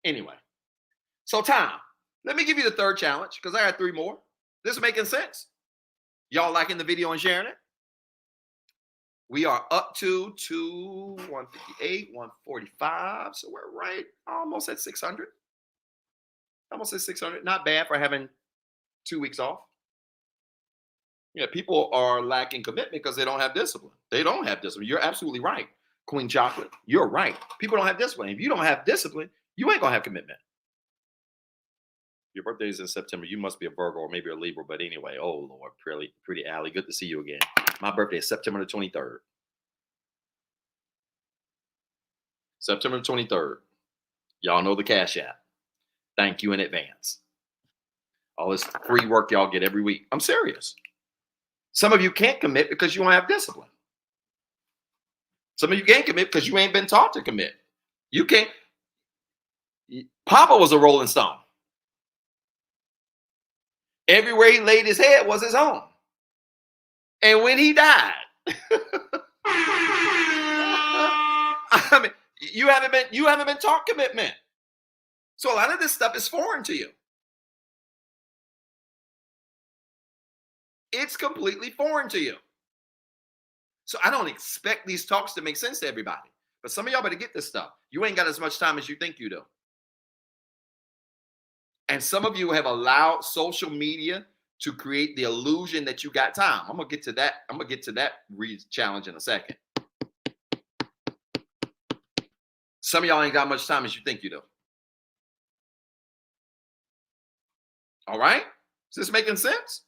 Anyway. So time. Let me give you the third challenge because I had 3 more. This is making sense. Y'all liking the video and sharing it? We are up to 158, 145. So we're right almost at 600. Almost at 600. Not bad for having 2 weeks off. Yeah, people are lacking commitment because they don't have discipline. They don't have discipline. You're absolutely right, Queen Chocolate. You're right. People don't have discipline. If you don't have discipline, you ain't going to have commitment. Your birthday is in September. You must be a Virgo or maybe a Libra. But anyway, oh, Lord, pretty Allie. Good to see you again. My birthday is September the 23rd. September the 23rd. Y'all know the Cash App. Thank you in advance. All this free work y'all get every week. I'm serious. Some of you can't commit because you don't have discipline. Some of you can't commit because you ain't been taught to commit. You can't. Papa was a Rolling Stone. Everywhere he laid his head was his home. And when he died, I mean, you haven't been taught commitment. So a lot of this stuff is foreign to you. It's completely foreign to you. So I don't expect these talks to make sense to everybody. But some of y'all better get this stuff. You ain't got as much time as you think you do. And some of you have allowed social media to create the illusion that you got time. I'm gonna get to that challenge in a second. Some of y'all ain't got much time as you think you do. All right? Is this making sense?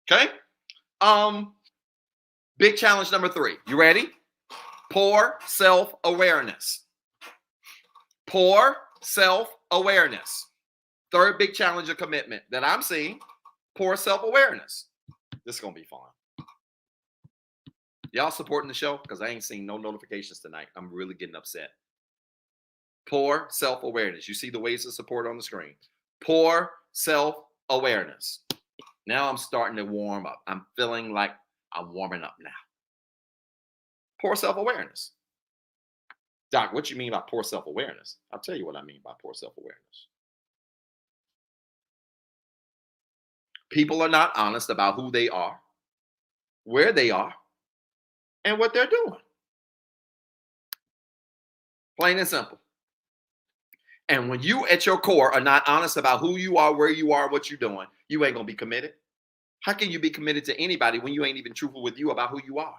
Okay. Big challenge number 3. You ready? Poor self-awareness. Poor self-awareness. Third big challenge of commitment that I'm seeing, poor self-awareness. This is going to be fun. Y'all supporting the show? Because I ain't seen no notifications tonight. I'm really getting upset. Poor self-awareness. You see the ways to support on the screen. Poor self-awareness. Now I'm starting to warm up. I'm feeling like I'm warming up now. Poor self-awareness. Doc, what you mean by poor self-awareness? I'll tell you what I mean by poor self-awareness. People are not honest about who they are, where they are, and what they're doing. Plain and simple. And when you at your core are not honest about who you are, where you are, what you're doing, you ain't going to be committed. How can you be committed to anybody when you ain't even truthful with you about who you are?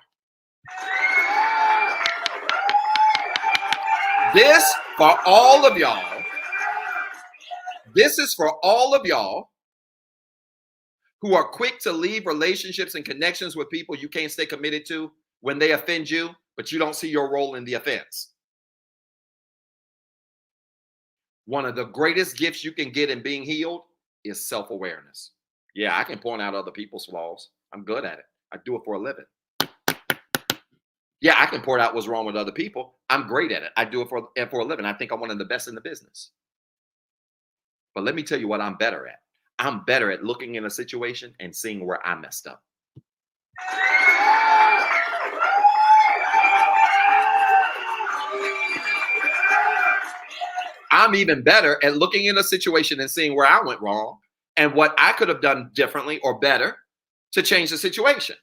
This for all of y'all. This is for all of y'all who are quick to leave relationships and connections with people you can't stay committed to when they offend you, but you don't see your role in the offense. One of the greatest gifts you can get in being healed is self-awareness. Yeah, I can point out other people's flaws. I'm good at it. I do it for a living. Yeah, I can point out what's wrong with other people. I'm great at it. I do it for a living. I think I'm one of the best in the business. But let me tell you what I'm better at. I'm better at looking in a situation and seeing where I messed up. I'm even better at looking in a situation and seeing where I went wrong and what I could have done differently or better to change the situation.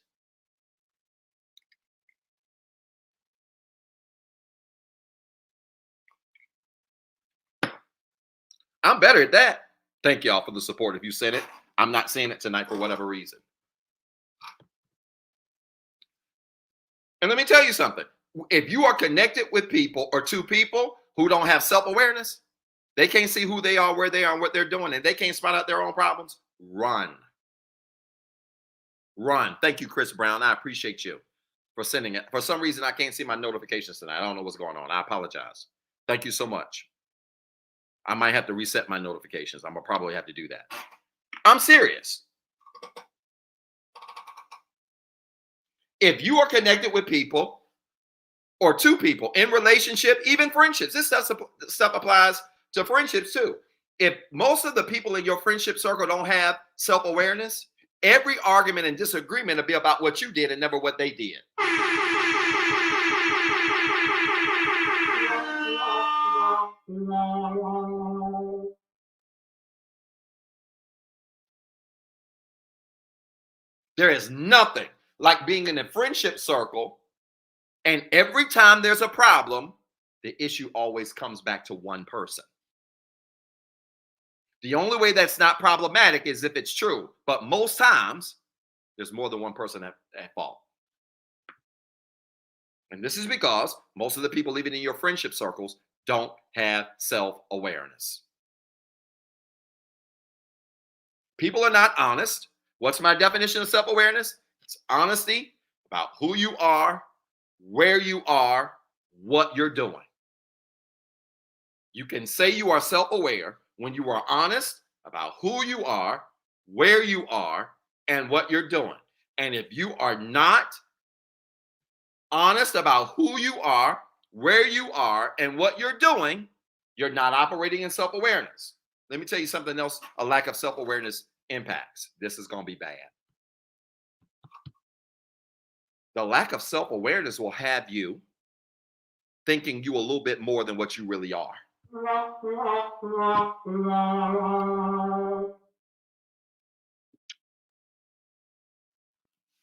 I'm better at that. Thank y'all for the support. If you sent it, I'm not saying it tonight for whatever reason. And let me tell you something. If you are connected with people or to people who don't have self-awareness, they can't see who they are, where they are, and what they're doing, and they can't spot out their own problems, run. Run. Thank you, Chris Brown. I appreciate you for sending it. For some reason, I can't see my notifications tonight. I don't know what's going on. I apologize. Thank you so much. I might have to reset my notifications. I'm going to probably have to do that. I'm serious. If you are connected with people or to people in relationship, even friendships, this stuff applies to friendships too. If most of the people in your friendship circle don't have self-awareness, every argument and disagreement will be about what you did and never what they did. There is nothing like being in a friendship circle, and every time there's a problem, the issue always comes back to one person. The only way that's not problematic is if it's true, but most times there's more than one person at fault. And this is because most of the people even in your friendship circles don't have self-awareness. People are not honest. What's my definition of self-awareness? It's honesty about who you are, where you are, what you're doing. You can say you are self-aware when you are honest about who you are, where you are, and what you're doing. And if you are not honest about who you are, where you are, and what you're doing, you're not operating in self-awareness. Let me tell you something else a lack of self-awareness impacts. This is going to be bad. The lack of self-awareness will have you thinking you a little bit more than what you really are.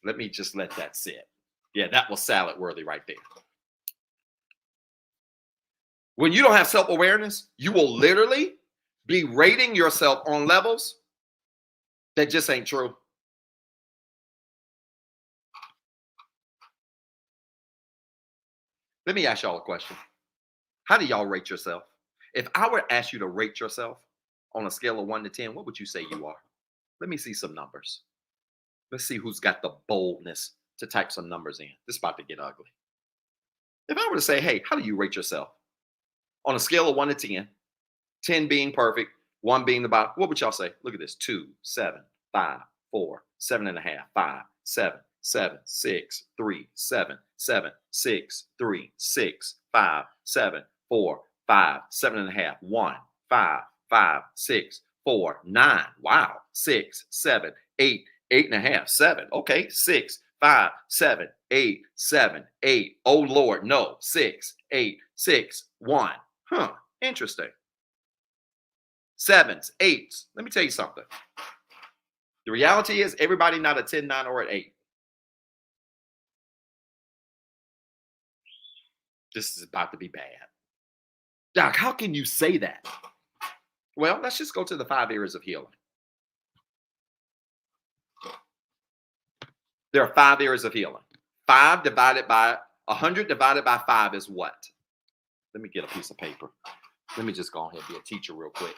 Let me just let that sit. Yeah, that was salad worthy right there. When you don't have self-awareness, you will literally be rating yourself on levels that just ain't true. Let me ask y'all a question. How do y'all rate yourself? If I were to ask you to rate yourself on a scale of 1 to 10, what would you say you are? Let me see some numbers. Let's see who's got the boldness to type some numbers in. This is about to get ugly. If I were to say, hey, how do you rate yourself? On a scale of 1 to 10, 10 being perfect, 1 being the bottom, what would y'all say? Look at this. 2, 7, 5, 4, 7.5, 5, 7, 7, 6, 3, 7, 7, 6, 3, 6, 5, 7, 4, 5, 7.5, 1, 5, 5, 6, 4, 9. Wow. 6, 7, 8, 8.5, 7. Okay. 6, 5, 7, 8, 7, 8. Oh Lord, no. 6, 8, 6, 1. Huh. Interesting. 7s, 8s. Let me tell you something. The reality is everybody not a 10, 9, or an 8. This is about to be bad. Doc, how can you say that? Well, let's just go to the 5 areas of healing. There are 5 areas of healing. 100 divided by 5 is what? Let me get a piece of paper. Let me just go ahead and be a teacher real quick.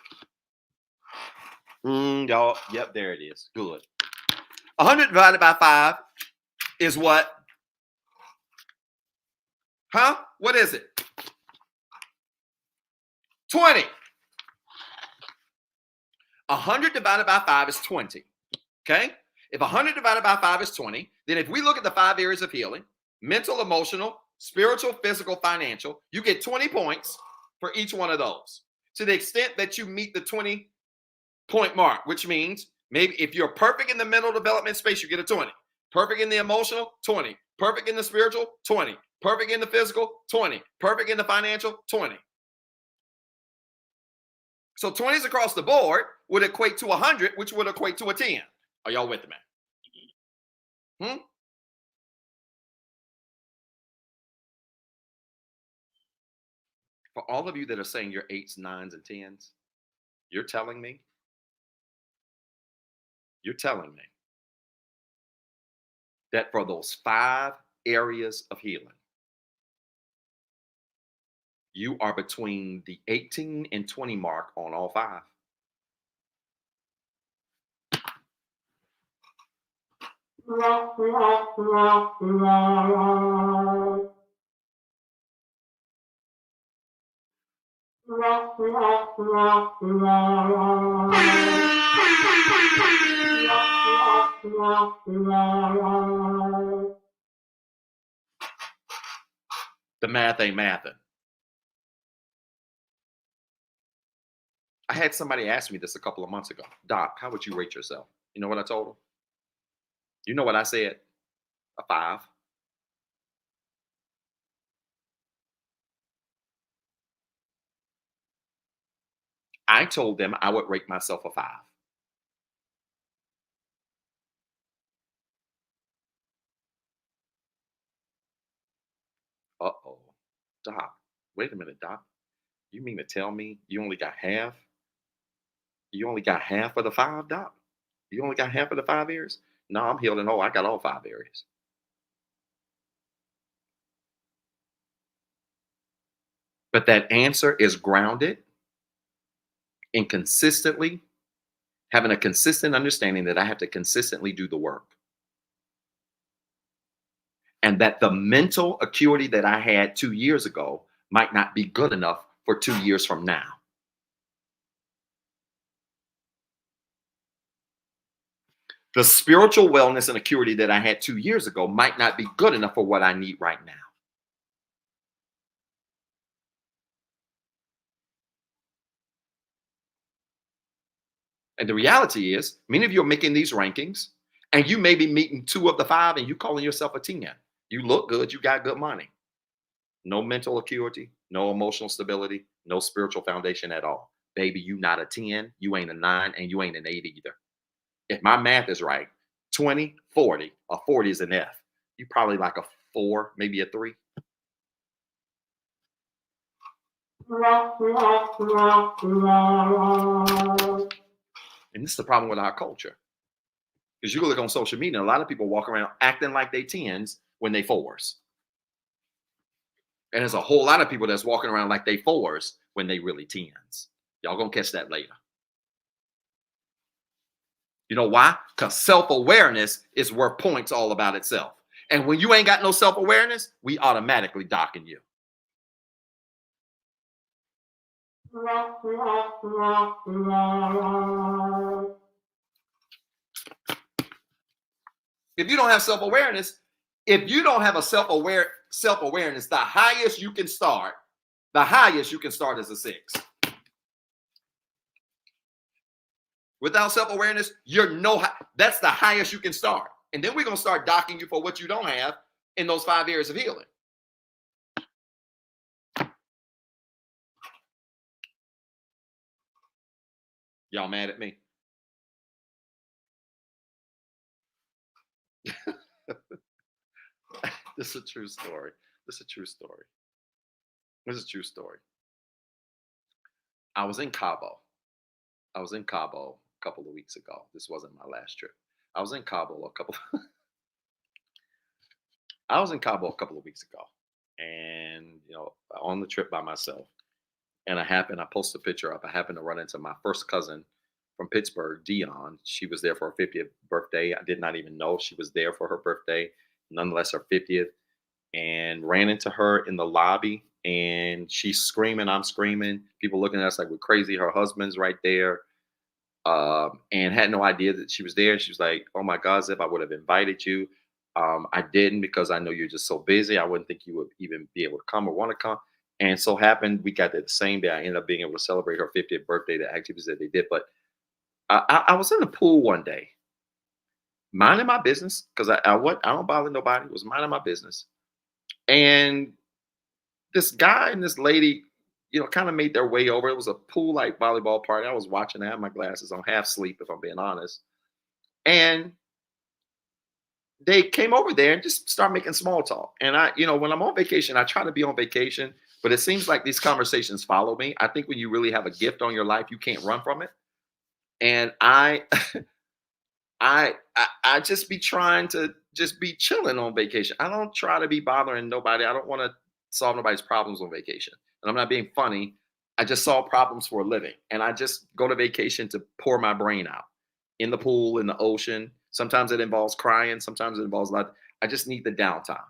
Y'all, yep, there it is. Good. 100 divided by 5 is what? Huh? What is it? 20. 100 divided by 5 is 20. Okay? If 100 divided by 5 is 20, then if we look at the 5 areas of healing, mental, emotional, spiritual, physical, financial, you get 20 points for each one of those. To the extent that you meet the 20-point mark, which means maybe if you're perfect in the mental development space, you get a 20. Perfect in the emotional, 20. Perfect in the spiritual, 20. Perfect in the physical, 20. Perfect in the financial, 20. So 20s across the board would equate to 100, which would equate to a 10. Are y'all with me? For all of you that are saying you're 8s, 9s, and 10s, you're telling me that for those 5 areas of healing, you are between the 18 and 20 mark on all 5. The math ain't mathing. I had somebody ask me this a couple of months ago. Doc, how would you rate yourself? You know what I told them? You know what I said? A 5. I told them I would rate myself a 5. Uh-oh. Doc, wait a minute, Doc. You mean to tell me you only got half? You only got half of the 5, Doc? You only got half of the 5 areas? No, I'm healed and whole. I got all 5 areas. But that answer is grounded in consistently having a consistent understanding that I have to consistently do the work. And that the mental acuity that I had 2 years ago might not be good enough for 2 years from now. The spiritual wellness and acuity that I had 2 years ago might not be good enough for what I need right now. And the reality is, many of you are making these rankings, and you may be meeting 2 of the 5, and you calling yourself a 10. You look good, you got good money. No mental acuity, no emotional stability, no spiritual foundation at all. Baby, you not a 10, you ain't a 9, and you ain't an 8 either. If my math is right, 20, 40, a 40 is an F. You probably like a 4, maybe a 3. And this is the problem with our culture. Because you look on social media, a lot of people walk around acting like they 10s when they 4s. And there's a whole lot of people that's walking around like they 4s when they really 10s. Y'all gonna catch that later. You know why? Because self-awareness is worth points all about itself. And when you ain't got no self-awareness, we automatically docking you. If you don't have self-awareness, if you don't have a self-awareness, the highest you can start The highest you can start is a 6. Without self-awareness, that's the highest you can start. And then we're going to start docking you for what you don't have in those 5 areas of healing. Y'all mad at me? This is a true story. This is a true story. This is a true story. I was in Cabo a couple of weeks ago. This wasn't my last trip. I was in Cabo a couple of weeks ago, and on the trip by myself. And I posted a picture up. I happened to run into my first cousin from Pittsburgh, Dion. She was there for her 50th birthday. I did not even know she was there for her birthday, nonetheless her 50th, and ran into her in the lobby. And she's screaming, I'm screaming. People looking at us like we're crazy. Her husband's right there, and had no idea that she was there. She was like, "Oh my God, Zip, I would have invited you. I didn't because I know you're just so busy. I wouldn't think you would even be able to come or want to come." And so happened we got there the same day. I ended up being able to celebrate her 50th birthday. The activities that they did, but I was in the pool one day, minding my business because I don't bother nobody. I was minding my business, and this guy and this lady, kind of made their way over. It was a pool like volleyball party. I was watching. I had my glasses on, half sleep, if I'm being honest. And they came over there and just start making small talk. And when I'm on vacation, I try to be on vacation, but it seems like these conversations follow me. I think when you really have a gift on your life, you can't run from it. And I just be trying to just be chilling on vacation. I don't try to be bothering nobody. I don't want to solve nobody's problems on vacation. And I'm not being funny. I just solve problems for a living. And I just go to vacation to pour my brain out in the pool, in the ocean. Sometimes it involves crying. Sometimes it involves a lot. I just need the downtime.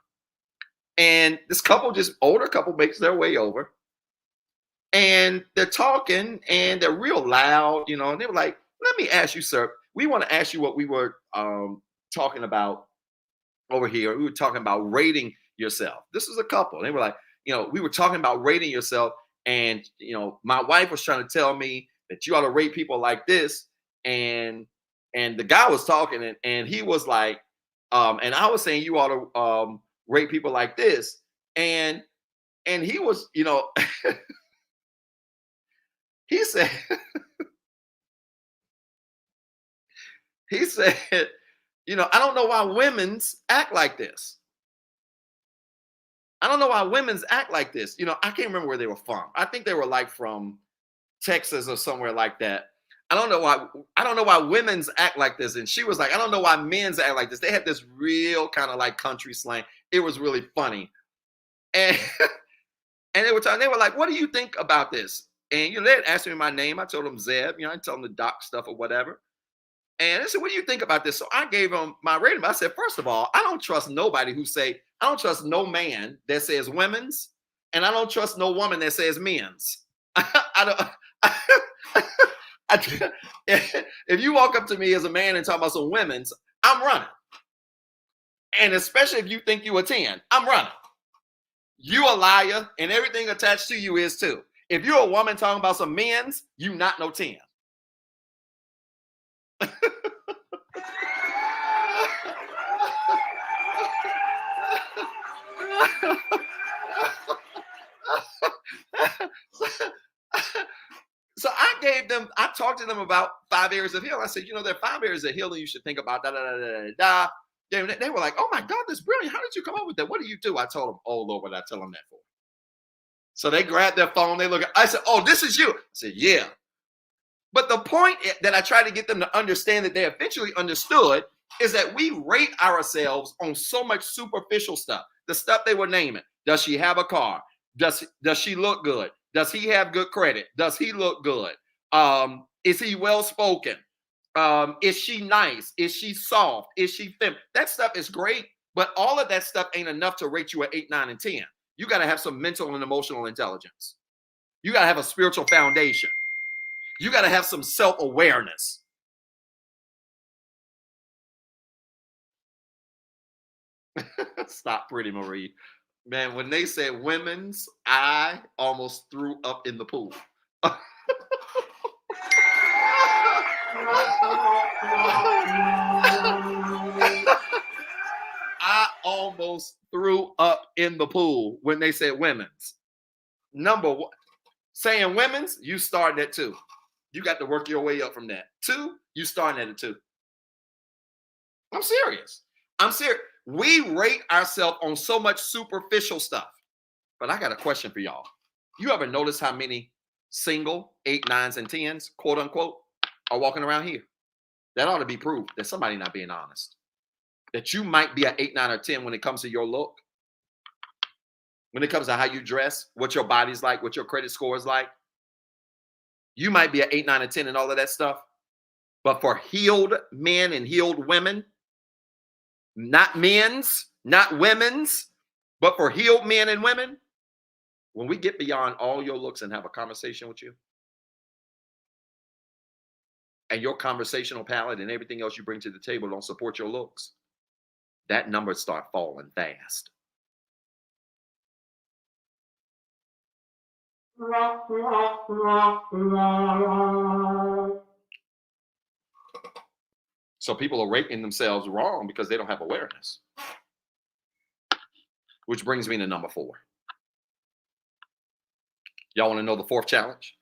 And this older couple makes their way over. And they're talking and they're real loud, and they were like, "Let me ask you, sir, we want to ask you what we were talking about over here. We were talking about rating yourself." This is a couple. And they were like, "We were talking about rating yourself. And, my wife was trying to tell me that you ought to rate people like this." And the guy was talking and he was like, and I was saying you ought to rate people like this. And he was, he said, "I don't know why women's act like this. I don't know why women's act like this." I can't remember where they were from. I think they were like from Texas or somewhere like that. I don't know why women's act like this. And she was like, "I don't know why men's act like this." They had this real kind of like country slang. It was really funny. And and they were like, "What do you think about this?" And they had asked me my name. I told them Zeb, I told them the doc stuff or whatever. And I said, "What do you think about this?" So I gave them my rating. I said, first of all, I don't trust nobody I don't trust no man that says women's, and I don't trust no woman that says men's. I don't. If you walk up to me as a man and talk about some women's, I'm running. And especially if you think you a 10, I'm running. You a liar, and everything attached to you is too. If you're a woman talking about some men's, you not no 10. So I talked to them about 5 areas of healing. I said, there are 5 areas of healing you should think about. Da, da, da, da, da, da. They were like, "Oh my God, that's brilliant. How did you come up with that? What do you do?" I told them, "Oh Lord, what did I tell them that for?" So they grabbed their phone. They look at, I said, "Oh, this is you." I said, "Yeah." But the point that I tried to get them to understand that they eventually understood is that we rate ourselves on so much superficial stuff. The stuff they were naming. Does she have a car? Does she look good? Does he have good credit? Does he look good? Is he well spoken? Is she nice? Is she soft? Is she thin? That stuff is great, but all of that stuff ain't enough to rate you at 8, 9, and 10. You got to have some mental and emotional intelligence. You got to have a spiritual foundation. You got to have some self-awareness. Stop, Pretty Marie. Man, when they said women's, I almost threw up in the pool. I almost threw up in the pool when they said women's. Number one, saying women's, you starting at two. You got to work your way up from that. Two, you starting at a two. I'm serious. I'm serious. We rate ourselves on so much superficial stuff. But I got a question for y'all. You ever notice how many single 8, 9s, and 10s, quote unquote, are walking around here? That ought to be proof that somebody not being honest. That you might be an 8, 9, or 10 when it comes to your look, when it comes to how you dress, what your body's like, what your credit score is like. You might be an 8, 9, or 10 and all of that stuff. But for healed men and healed women, not men's, not women's, but for healed men and women, when we get beyond all your looks and have a conversation with you, and your conversational palette and everything else you bring to the table don't support your looks, that number start falling fast. So people are rating themselves wrong because they don't have awareness. Which brings me to number 4. Y'all want to know the 4th challenge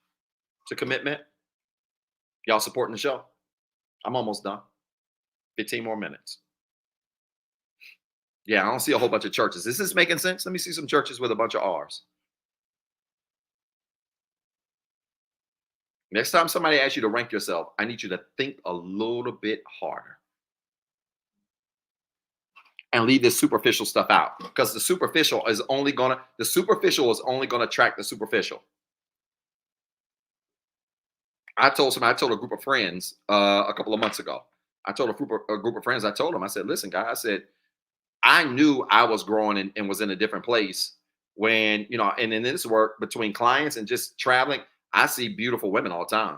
to commitment? Y'all supporting the show? I'm almost done. 15 more minutes. Yeah, I don't see a whole bunch of churches. Is this making sense? Let me see some churches with a bunch of R's. Next time somebody asks you to rank yourself, I need you to think a little bit harder. And leave this superficial stuff out. Because the superficial is only gonna track the superficial. I told a group of friends a couple of months ago. I told a group of friends, I told them, I said, listen, guys, I said, I knew I was growing and was in a different place when, and in this work between clients and just traveling, I see beautiful women all the time.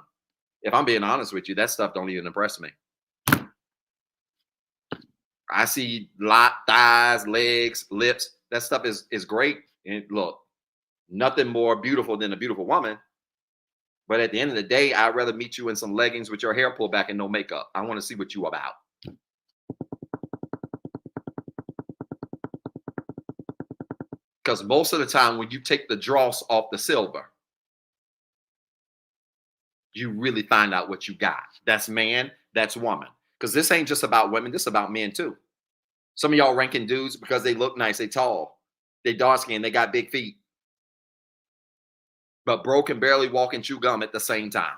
If I'm being honest with you, that stuff don't even impress me. I see thighs, legs, lips. That stuff is great. And look, nothing more beautiful than a beautiful woman. But at the end of the day, I'd rather meet you in some leggings with your hair pulled back and no makeup. I want to see what you about. Because most of the time when you take the dross off the silver, you really find out what you got. That's man, that's woman. Because this ain't just about women, this is about men too. Some of y'all ranking dudes because they look nice, they tall, they dark skinned, they got big feet. But bro can barely walk and chew gum at the same time.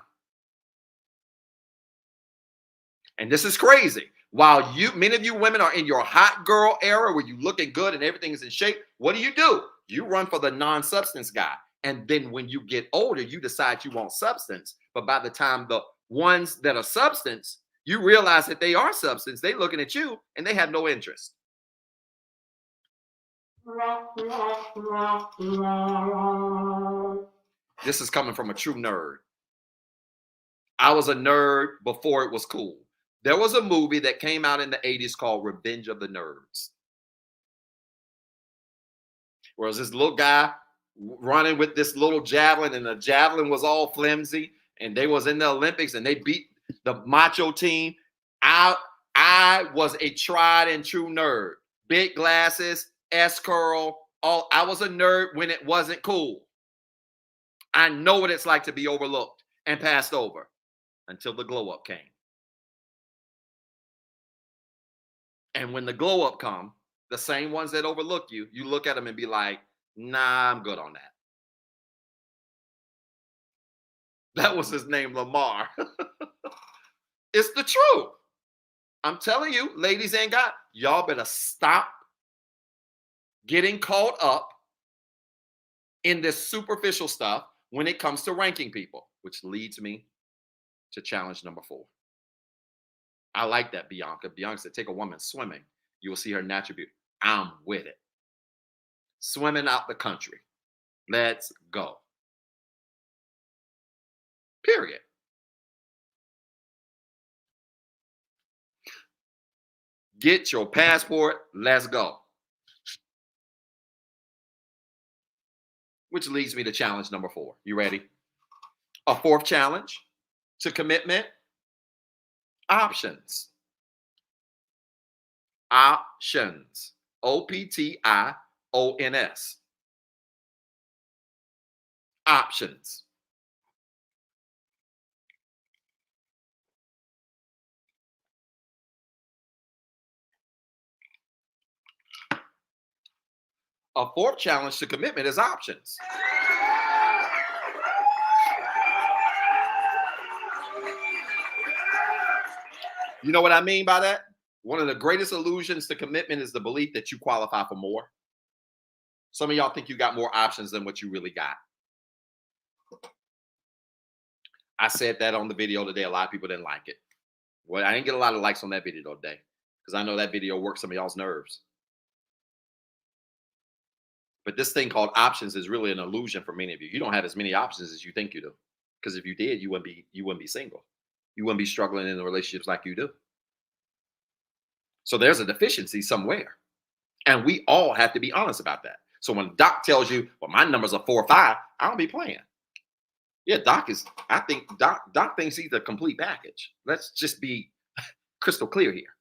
And this is crazy. While many of you women are in your hot girl era where you looking good and everything is in shape, what do? You run for the non-substance guy. And then when you get older, you decide you want substance. But by the time the ones that are substance, you realize that they are substance, they looking at you and they have no interest. This is coming from a true nerd. I was a nerd before it was cool. There was a movie that came out in the 80s called Revenge of the Nerds. Where was this little guy running with this little javelin, and the javelin was all flimsy, and they was in the Olympics, and they beat the macho team. I was a tried and true nerd. Big glasses, S-curl. I was a nerd when it wasn't cool. I know what it's like to be overlooked and passed over until the glow up came. And when the glow up come, the same ones that overlook you, you look at them and be like, nah, I'm good on that. That was his name, Lamar. It's the truth. I'm telling you, ladies and guys, y'all better stop getting caught up in this superficial stuff when it comes to ranking people, which leads me to challenge number 4. I like that, Bianca. Bianca said, take a woman swimming. You will see her natural beauty. I'm with it. Swimming out the country. Let's go. Period. Get your passport. Let's go. which leads me to challenge number 4. You ready? A fourth challenge to commitment: options. Options. OPTIONS. Options. A fourth challenge to commitment is options. You know what I mean by that? One of the greatest illusions to commitment is the belief that you qualify for more. Some of y'all think you got more options than what you really got. I said that on the video today. A lot of people didn't like it. Well, I didn't get a lot of likes on that video today because I know that video worked some of y'all's nerves. But this thing called options is really an illusion for many of you. You don't have as many options as you think you do. Because if you did, you wouldn't be single. You wouldn't be struggling in the relationships like you do. So there's a deficiency somewhere. And we all have to be honest about that. So when Doc tells you, well, my numbers are 4 or 5, I don't be playing. Yeah, I think Doc thinks he's the complete package. Let's just be crystal clear here.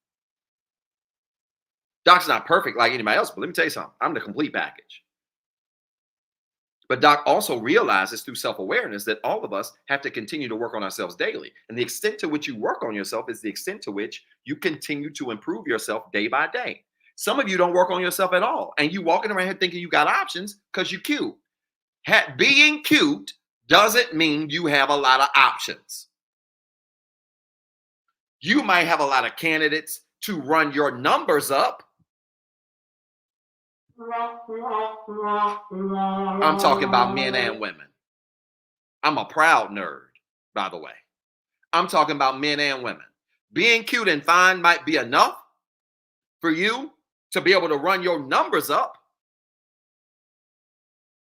Doc's not perfect like anybody else, but let me tell you something. I'm the complete package. But Doc also realizes through self-awareness that all of us have to continue to work on ourselves daily. And the extent to which you work on yourself is the extent to which you continue to improve yourself day by day. Some of you don't work on yourself at all. And you walking around here thinking you got options because you're cute. Being cute doesn't mean you have a lot of options. You might have a lot of candidates to run your numbers up. I'm talking about men and women. I'm a proud nerd, by the way. I'm talking about men and women. Being cute and fine might be enough for you to be able to run your numbers up.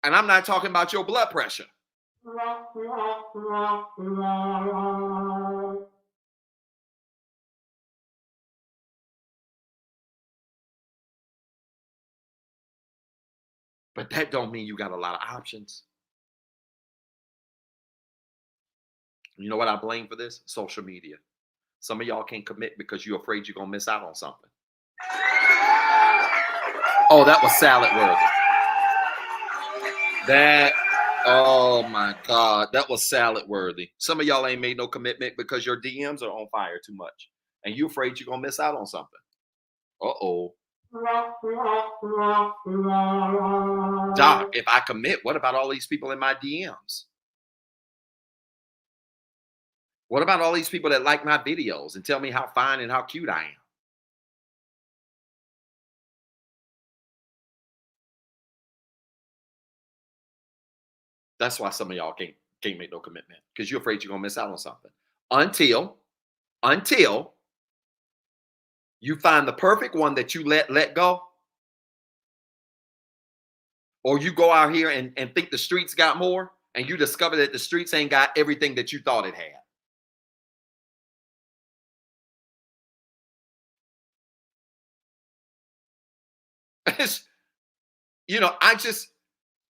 And I'm not talking about your blood pressure. But that don't mean you got a lot of options. You know what I blame for this? Social media. Some of y'all can't commit because you're afraid you're going to miss out on something. Oh, that was salad worthy. Oh my God, that was salad worthy. Some of y'all ain't made no commitment because your DMs are on fire too much. And you're afraid you're going to miss out on something. Uh-oh. Doc, if I commit, what about all these people in my DMs? What about all these people that like my videos and tell me how fine and how cute I am? That's why some of y'all can't make no commitment because you're afraid you're going to miss out on something. Until you find the perfect one that you let go. Or you go out here and think the streets got more and you discover that the streets ain't got everything that you thought it had.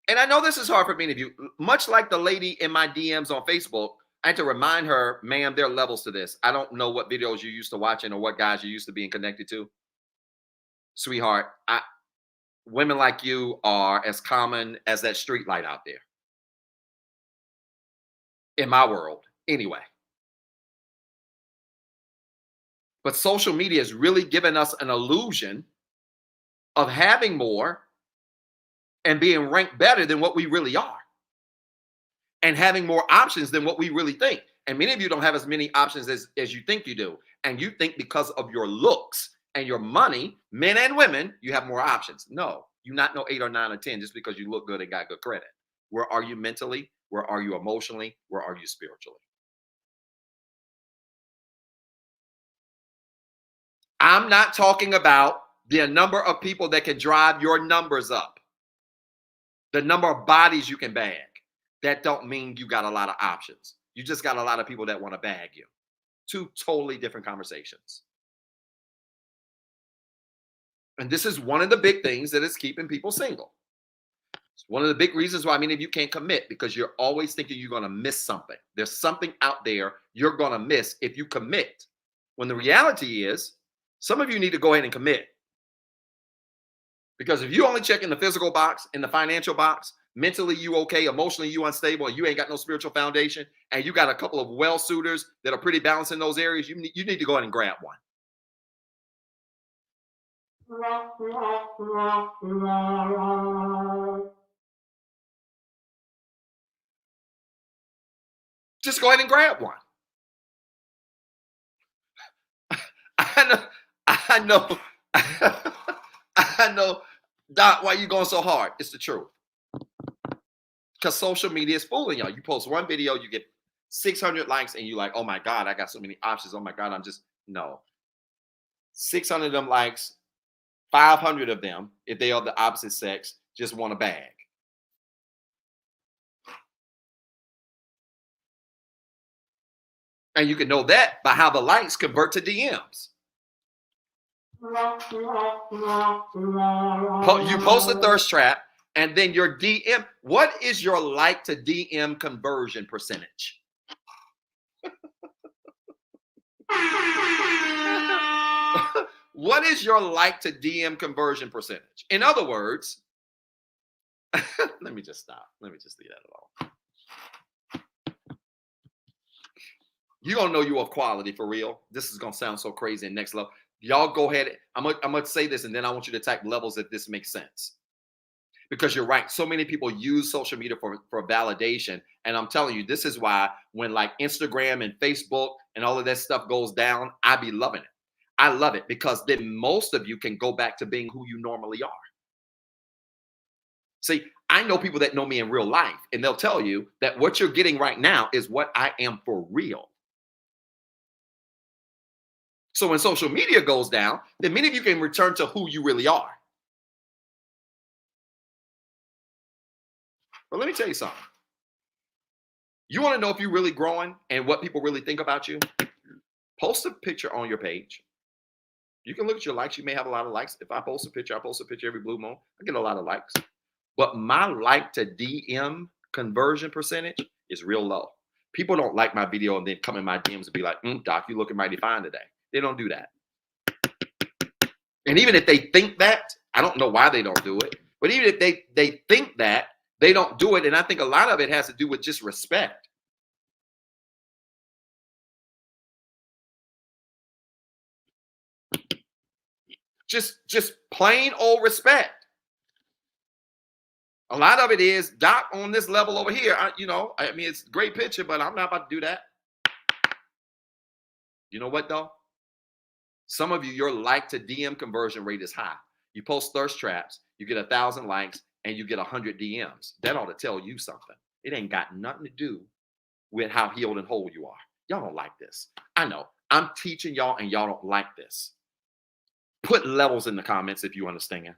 And I know this is hard for many of you, much like the lady in my DMs on Facebook. I had to remind her, ma'am, there are levels to this. I don't know what videos you used to watching or what guys you used to being connected to. Sweetheart, women like you are as common as that street light out there. In my world, anyway. But social media has really given us an illusion of having more and being ranked better than what we really are. And having more options than what we really think. And many of you don't have as many options as you think you do. And you think because of your looks and your money, men and women, you have more options. No, you're not no 8 or 9 or 10 just because you look good and got good credit. Where are you mentally? Where are you emotionally? Where are you spiritually? I'm not talking about the number of people that can drive your numbers up. The number of bodies you can bag. That don't mean you got a lot of options. You just got a lot of people that want to bag you. 2 totally different conversations. And this is one of the big things that is keeping people single. It's one of the big reasons why many of you can't commit, because you're always thinking you're going to miss something. There's something out there you're going to miss if you commit. When the reality is, some of you need to go ahead and commit. Because if you only check in the physical box, in the financial box, mentally you okay, emotionally you unstable, and you ain't got no spiritual foundation, and you got a couple of well suitors that are pretty balanced in those areas, you need to go ahead and grab one. Just go ahead and grab one. I know, I know, Doc, why you going so hard? It's the truth. Because social media is fooling y'all. You post one video, you get 600 likes, and you're like, oh my God, I got so many options. Oh my God, no. 600 of them likes, 500 of them, if they are the opposite sex, just want a bag. And you can know that by how the likes convert to DMs. You post a thirst trap, and then your DM. What is your like to DM conversion percentage? What is your like to DM conversion percentage? In other words, let me just stop. Let me just leave that alone. You're going to know you're of quality for real. This is going to sound so crazy and next level. Y'all go ahead. I'm going to say this, and then I want you to type levels if this makes sense. Because you're right. So many people use social media for validation. And I'm telling you, this is why when like Instagram and Facebook and all of that stuff goes down, I be loving it. I love it because then most of you can go back to being who you normally are. See, I know people that know me in real life, and they'll tell you that what you're getting right now is what I am for real. So when social media goes down, then many of you can return to who you really are. But let me tell you something. You want to know if you're really growing and what people really think about you? Post a picture on your page. You can look at your likes. You may have a lot of likes. If I post a picture every blue moon. I get a lot of likes. But my like to DM conversion percentage is real low. People don't like my video and then come in my DMs and be like, Doc, you looking mighty fine today. They don't do that. And even if they think that, I don't know why they don't do it. But even if they think that, they don't do it. And I think a lot of it has to do with just respect. Just plain old respect. A lot of it is, Doc, on this level over here, I mean, it's a great picture, but I'm not about to do that. You know what, though? Some of you, your like to DM conversion rate is high. You post thirst traps, you get 1,000 likes, and you get 100 DMs. That ought to tell you something. It ain't got nothing to do with how healed and whole you are. Y'all don't like this. I know. I'm teaching y'all, and y'all don't like this. Put levels in the comments if you understand.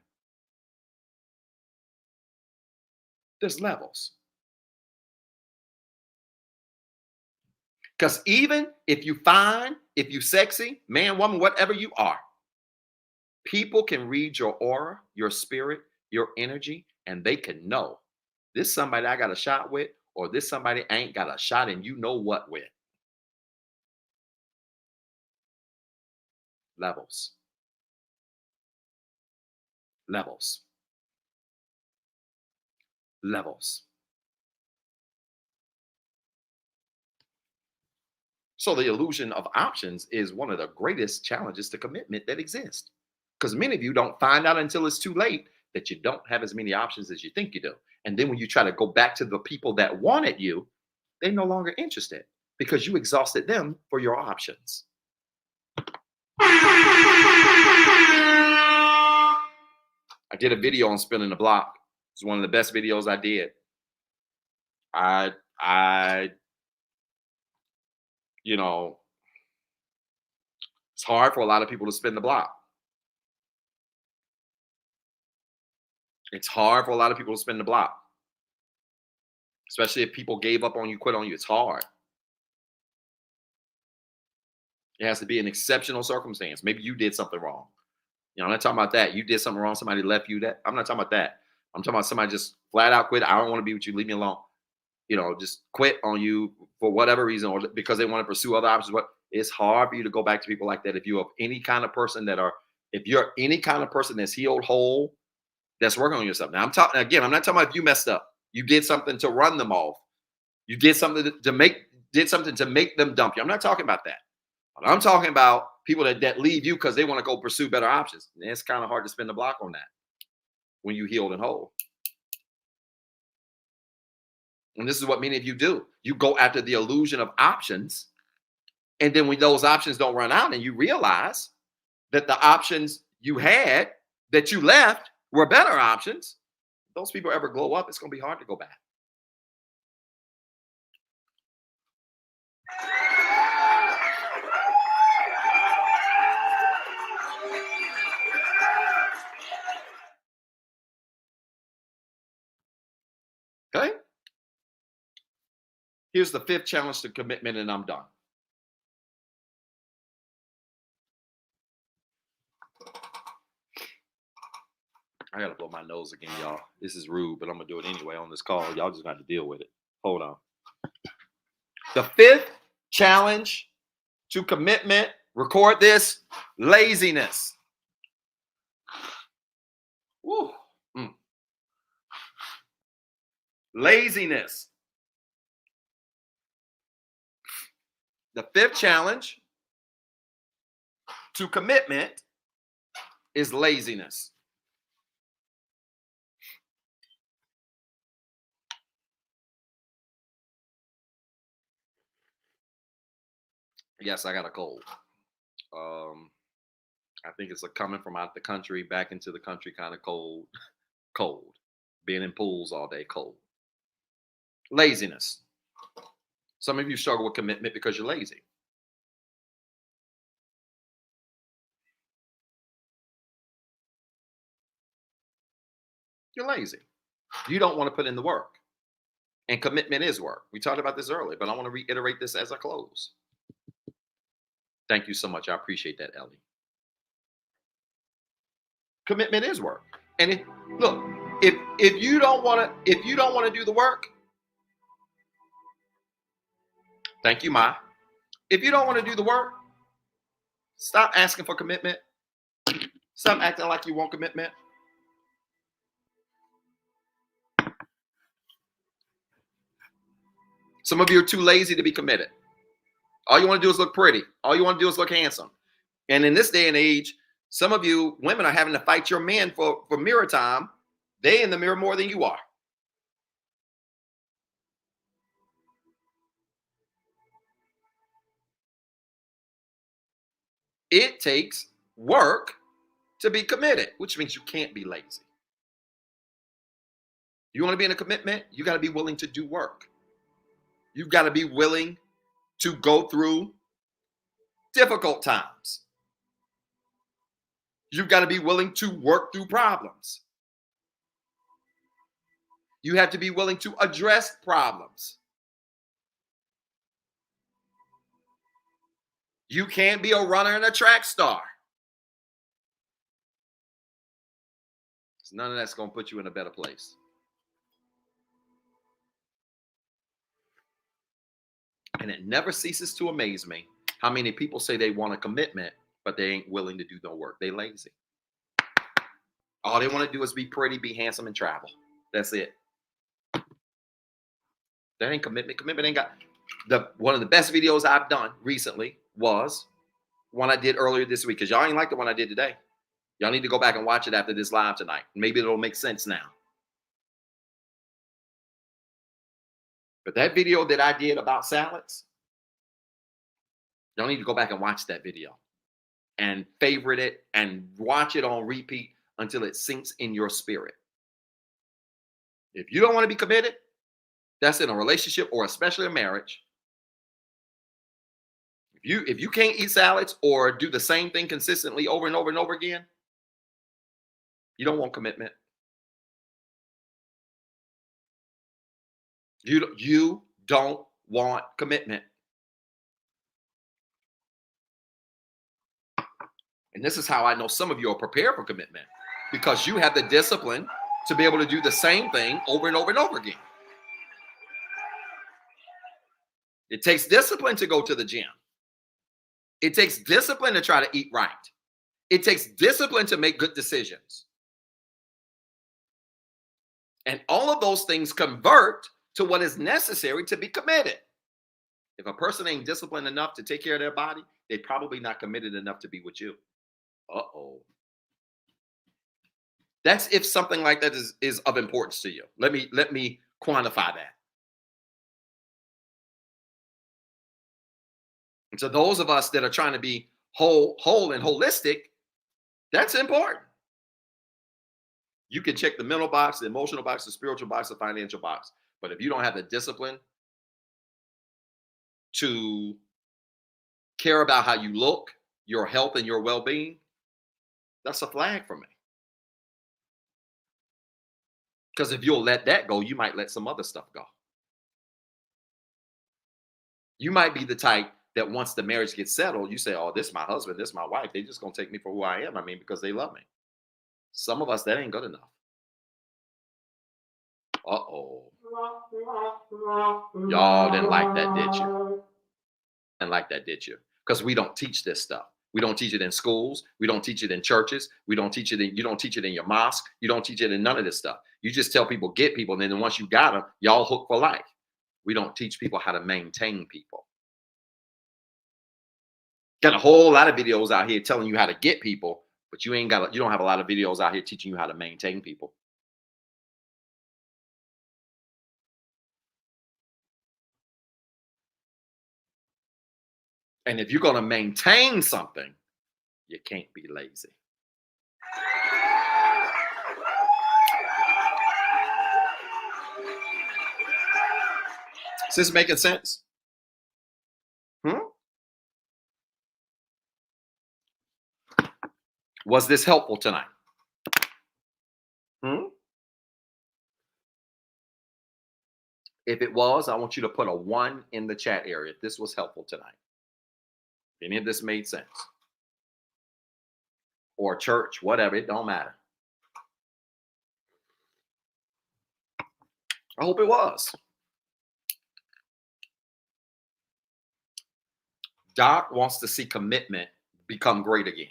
There's levels. Because even if you fine, if you sexy, man, woman, whatever you are, people can read your aura, your spirit, your energy, and they can know this somebody I got a shot with, or this somebody I ain't got a shot and you know what with. Levels. Levels. Levels. So the illusion of options is one of the greatest challenges to commitment that exists. Because many of you don't find out until it's too late that you don't have as many options as you think you do. And then when you try to go back to the people that wanted you, they're no longer interested because you exhausted them for your options. I did a video on spinning the block. It's one of the best videos I did. It's hard for a lot of people to spin the block. It's hard for a lot of people to spin the block. Especially if people gave up on you, quit on you. It's hard. It has to be an exceptional circumstance. Maybe you did something wrong. I'm not talking about that. You did something wrong. Somebody left you that. I'm not talking about that. I'm talking about somebody just flat out quit. I don't want to be with you. Leave me alone. Just quit on you for whatever reason, or because they want to pursue other options. But it's hard for you to go back to people like that if you're any kind of person if you're any kind of person that's healed whole, that's working on yourself. Now I'm talking again. I'm not talking about if you messed up. You did something to run them off. You did something to make them dump you. I'm not talking about that. I'm talking about people that leave you because they want to go pursue better options. And it's kind of hard to spin the block on that when you healed and whole. And this is what many of you do. You go after the illusion of options. And then when those options don't run out and you realize that the options you had that you left were better options, those people ever glow up, it's going to be hard to go back. Okay? Here's the 5th challenge to commitment, and I'm done. I got to blow my nose again, y'all. This is rude, but I'm going to do it anyway on this call. Y'all just got to deal with it. Hold on. The 5th challenge to commitment, record this, laziness. Woo. Laziness. The 5th challenge to commitment is laziness. Yes, I got a cold. I think it's coming from out the country back into the country, kind of cold. Cold. Being in pools all day, cold. Laziness. Some of you struggle with commitment because you're lazy. You're lazy. You don't want to put in the work. And commitment is work. We talked about this earlier, but I want to reiterate this as I close. Thank you so much. I appreciate that, Ellie. Commitment is work. And look, if you don't want to do the work, thank you, Ma. If you don't want to do the work, stop asking for commitment. Stop acting like you want commitment. Some of you are too lazy to be committed. All you want to do is look pretty. All you want to do is look handsome. And in this day and age, some of you women are having to fight your men for mirror time. They in the mirror more than you are. It takes work to be committed, which means you can't be lazy. You want to be in a commitment, you got to be willing to do work. You've got to be willing to go through difficult times. You've got to be willing to work through problems. You have to be willing to address problems. You can't be a runner and a track star. None of that's going to put you in a better place. And it never ceases to amaze me how many people say they want a commitment, but they ain't willing to do no work. They lazy. All they want to do is be pretty, be handsome, and travel. That's it. That ain't commitment. Commitment ain't got one of the best videos I've done recently was one I did earlier this week, because y'all ain't like the one I did today. Y'all need to go back and watch it after this live tonight. Maybe it'll make sense now. But that video that I did about salads, y'all need to go back and watch that video and favorite it and watch it on repeat until it sinks in your spirit. If you don't want to be committed, that's in a relationship or especially a marriage. If you can't eat salads or do the same thing consistently over and over and over again, you don't want commitment. You don't want commitment. And this is how I know some of you are prepared for commitment, because you have the discipline to be able to do the same thing over and over and over again. It takes discipline to go to the gym. It takes discipline to try to eat right. It takes discipline to make good decisions. And all of those things convert to what is necessary to be committed. If a person ain't disciplined enough to take care of their body, they're probably not committed enough to be with you. Uh-oh. That's if something like that is of importance to you. Let me quantify that. And so those of us that are trying to be whole and holistic, that's important. You can check the mental box, the emotional box, the spiritual box, the financial box. But if you don't have the discipline to care about how you look, your health, and your well-being, that's a flag for me. Because if you'll let that go, you might let some other stuff go. You might be the type that once the marriage gets settled, you say, oh, this is my husband, this is my wife. They just going to take me for who I am. I mean, because they love me. Some of us, that ain't good enough. Uh-oh. Y'all didn't like that, did you? Didn't like that, did you? Because we don't teach this stuff. We don't teach it in schools. We don't teach it in churches. We don't teach it in, you don't teach it in your mosque. You don't teach it in none of this stuff. You just tell people, get people. And then once you got them, y'all hook for life. We don't teach people how to maintain people. Got a whole lot of videos out here telling you how to get people, but you don't have a lot of videos out here teaching you how to maintain people. And if you're going to maintain something, you can't be lazy. Is this making sense? Was this helpful tonight? If it was, I want you to put a 1 in the chat area if this was helpful tonight. If any of this made sense. Or church, whatever, it don't matter. I hope it was. Doc wants to see commitment become great again.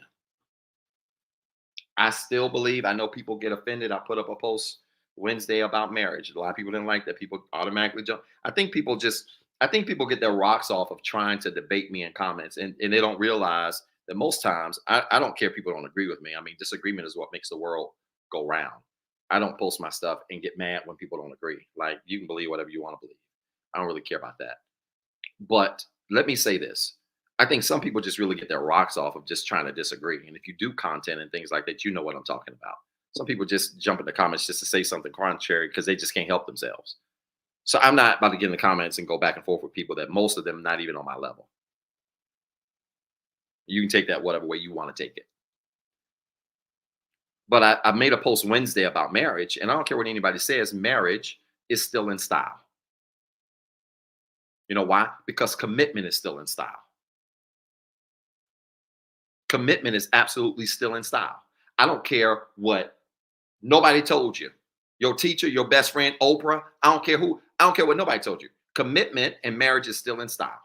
I still believe, I know people get offended. I put up a post Wednesday about marriage. A lot of people didn't like that. People automatically jump. I think people get their rocks off of trying to debate me in comments, and they don't realize that most times, I don't care if people don't agree with me. I mean, disagreement is what makes the world go round. I don't post my stuff and get mad when people don't agree. Like, you can believe whatever you want to believe. I don't really care about that. But let me say this. I think some people just really get their rocks off of just trying to disagree. And if you do content and things like that, you know what I'm talking about. Some people just jump in the comments just to say something contrary because they just can't help themselves. So I'm not about to get in the comments and go back and forth with people that most of them not even on my level. You can take that whatever way you want to take it. But I made a post Wednesday about marriage, and I don't care what anybody says, marriage is still in style. You know why? Because commitment is still in style. Commitment is absolutely still in style. I don't care what nobody told you. Your teacher, your best friend, Oprah, I don't care who, I don't care what nobody told you. Commitment and marriage is still in style.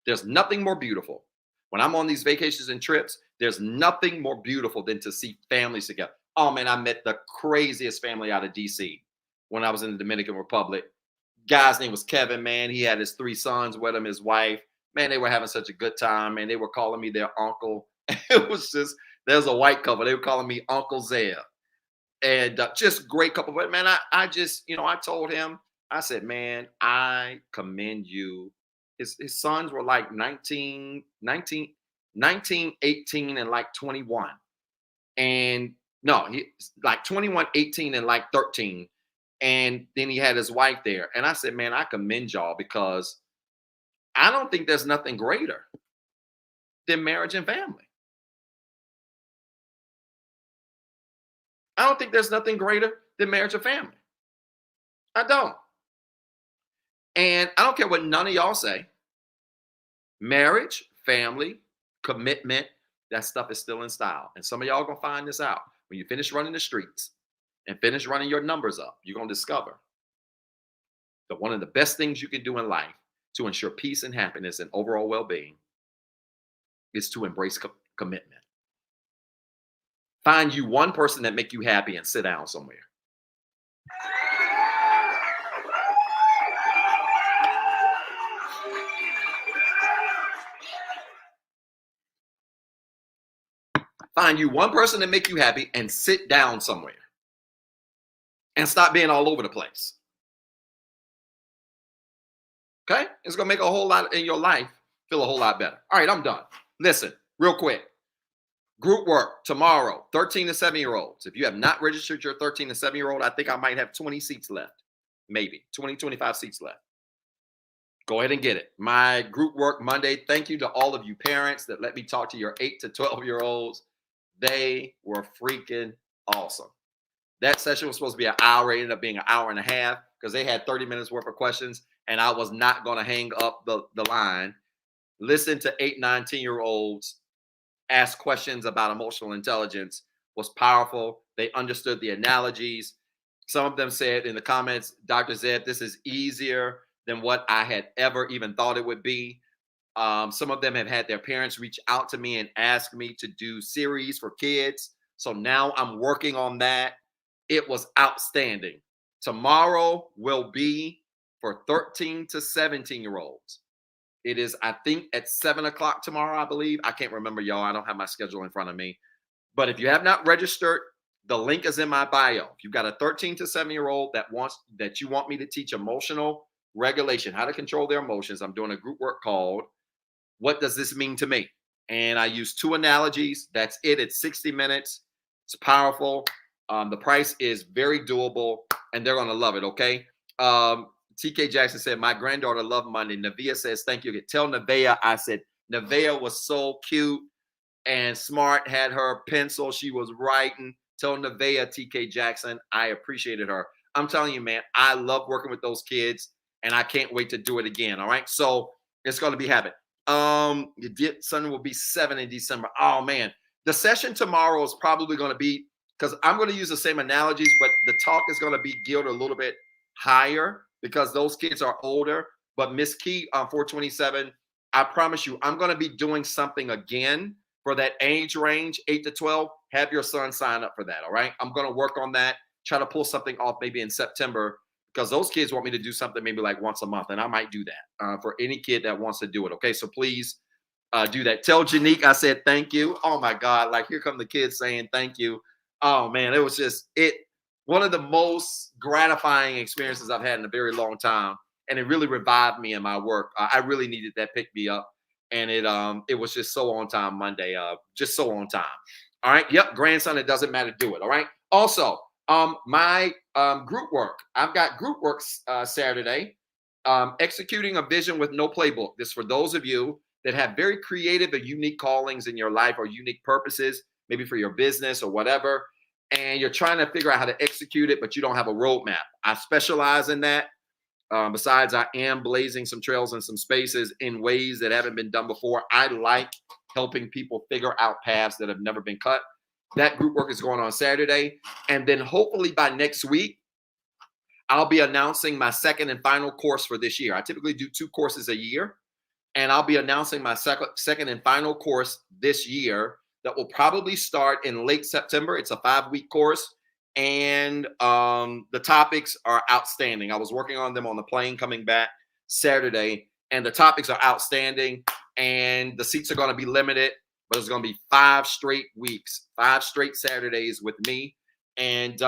There's nothing more beautiful. When I'm on these vacations and trips, there's nothing more beautiful than to see families together. Oh man, I met the craziest family out of DC when I was in the Dominican Republic. Guy's name was Kevin, man. He had his 3 sons with him, his wife. Man, they were having such a good time, man. They were calling me their uncle. It was just, there's a white couple. They were calling me Uncle Zeb. And just great couple. But man, I just, I told him, I said, man, I commend you. His sons were like 19, 18, and like 21. And no, he like 21, 18, and like 13. And then he had his wife there. And I said, man, I commend y'all because I don't think there's nothing greater than marriage and family. I don't think there's nothing greater than marriage and family. I don't. And I don't care what none of y'all say. Marriage, family, commitment, that stuff is still in style. And some of y'all are going to find this out when you finish running the streets and finish running your numbers up, you're going to discover that one of the best things you can do in life to ensure peace and happiness and overall well-being is to embrace commitment. Find you one person that make you happy and sit down somewhere. Find you one person that make you happy and sit down somewhere. And stop being all over the place. Okay? It's going to make a whole lot in your life feel a whole lot better. All right, I'm done. Listen, real quick. Group work tomorrow, 13 to 7-year-olds. If you have not registered your 13 to 7-year-old, I think I might have 20 seats left. Maybe 20, 25 seats left. Go ahead and get it. My group work Monday. Thank you to all of you parents that let me talk to your 8 to 12-year-olds. They were freaking awesome. That session was supposed to be an hour. It ended up being an hour and a half because they had 30 minutes worth of questions, and I was not going to hang up the line. Listen to 8, 9, 10-year-olds ask questions about emotional intelligence was powerful. They understood the analogies. Some of them said in the comments, Dr. Zed, this is easier than what I had ever even thought it would be. Some of them have had their parents reach out to me and ask me to do series for kids. So now I'm working on that. It was outstanding. Tomorrow will be for 13 to 17-year-olds. It is, I think, at 7 o'clock tomorrow, I believe. I can't remember, y'all. I don't have my schedule in front of me. But if you have not registered, the link is in my bio. If you've got a 13 to 7-year-old that you want me to teach emotional regulation, how to control their emotions, I'm doing a group work called What Does This Mean to Me? And I use 2 analogies. That's it. It's 60 minutes. It's powerful. The price is very doable, and they're going to love it, okay? TK Jackson said, my granddaughter loved Monday. Nevaeh says, thank you. Tell Nevaeh, I said, Nevaeh was so cute and smart, had her pencil. She was writing. Tell Nevaeh, TK Jackson, I appreciated her. I'm telling you, man, I love working with those kids, and I can't wait to do it again, all right? So it's going to be happening. Sunday will be 7 in December. Oh, man. The session tomorrow is probably going to be, because I'm going to use the same analogies, but the talk is going to be geared a little bit higher because those kids are older. But Miss Key on 427, I promise you, I'm going to be doing something again for that age range, 8 to 12. Have your son sign up for that, all right? I'm going to work on that, try to pull something off maybe in September because those kids want me to do something maybe like once a month, and I might do that for any kid that wants to do it, okay? So please do that. Tell Janique I said thank you. Oh, my God. Like, here come the kids saying thank you. Oh, man, it was just one of the most gratifying experiences I've had in a very long time. And it really revived me in my work. I really needed that pick me up. And it was just so on time Monday. Just so on time. All right. Yep. Grandson, it doesn't matter. Do it. All right. Also, my group work. I've got group work Saturday. Executing a vision with no playbook. This for those of you that have very creative and unique callings in your life or unique purposes, maybe for your business or whatever, and you're trying to figure out how to execute it, but you don't have a roadmap. I specialize in that. Besides, I am blazing some trails and some spaces in ways that haven't been done before. I like helping people figure out paths that have never been cut. That group work is going on Saturday. And then hopefully by next week, I'll be announcing my second and final course for this year. I typically do 2 courses a year, and I'll be announcing my second and final course this year that will probably start in late September. It's a 5-week course, and the topics are outstanding. I was working on them on the plane coming back Saturday, and the topics are outstanding, and the seats are going to be limited, but it's going to be 5 straight weeks, 5 straight Saturdays with me. And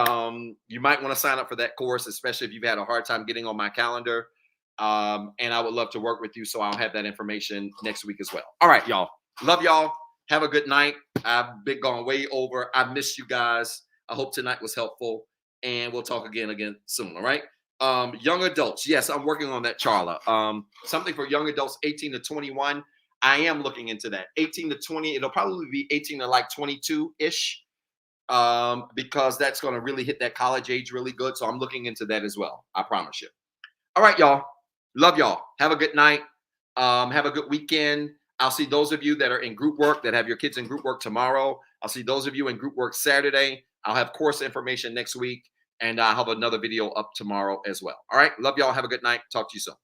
you might want to sign up for that course, especially if you've had a hard time getting on my calendar. And I would love to work with you. So I'll have that information next week as well. All right, y'all. Love y'all. Have a good night. I've been gone way over. I missed you guys. I hope tonight was helpful. And we'll talk again soon. All right. Young adults. Yes, I'm working on that, Charla. Something for young adults, 18 to 21. I am looking into that. 18 to 20. It'll probably be 18 to like 22-ish. Because that's going to really hit that college age really good. So I'm looking into that as well. I promise you. All right, y'all. Love y'all. Have a good night. Have a good weekend. I'll see those of you that are in group work that have your kids in group work tomorrow. I'll see those of you in group work Saturday. I'll have course information next week, and I'll have another video up tomorrow as well. All right. Love y'all. Have a good night. Talk to you soon.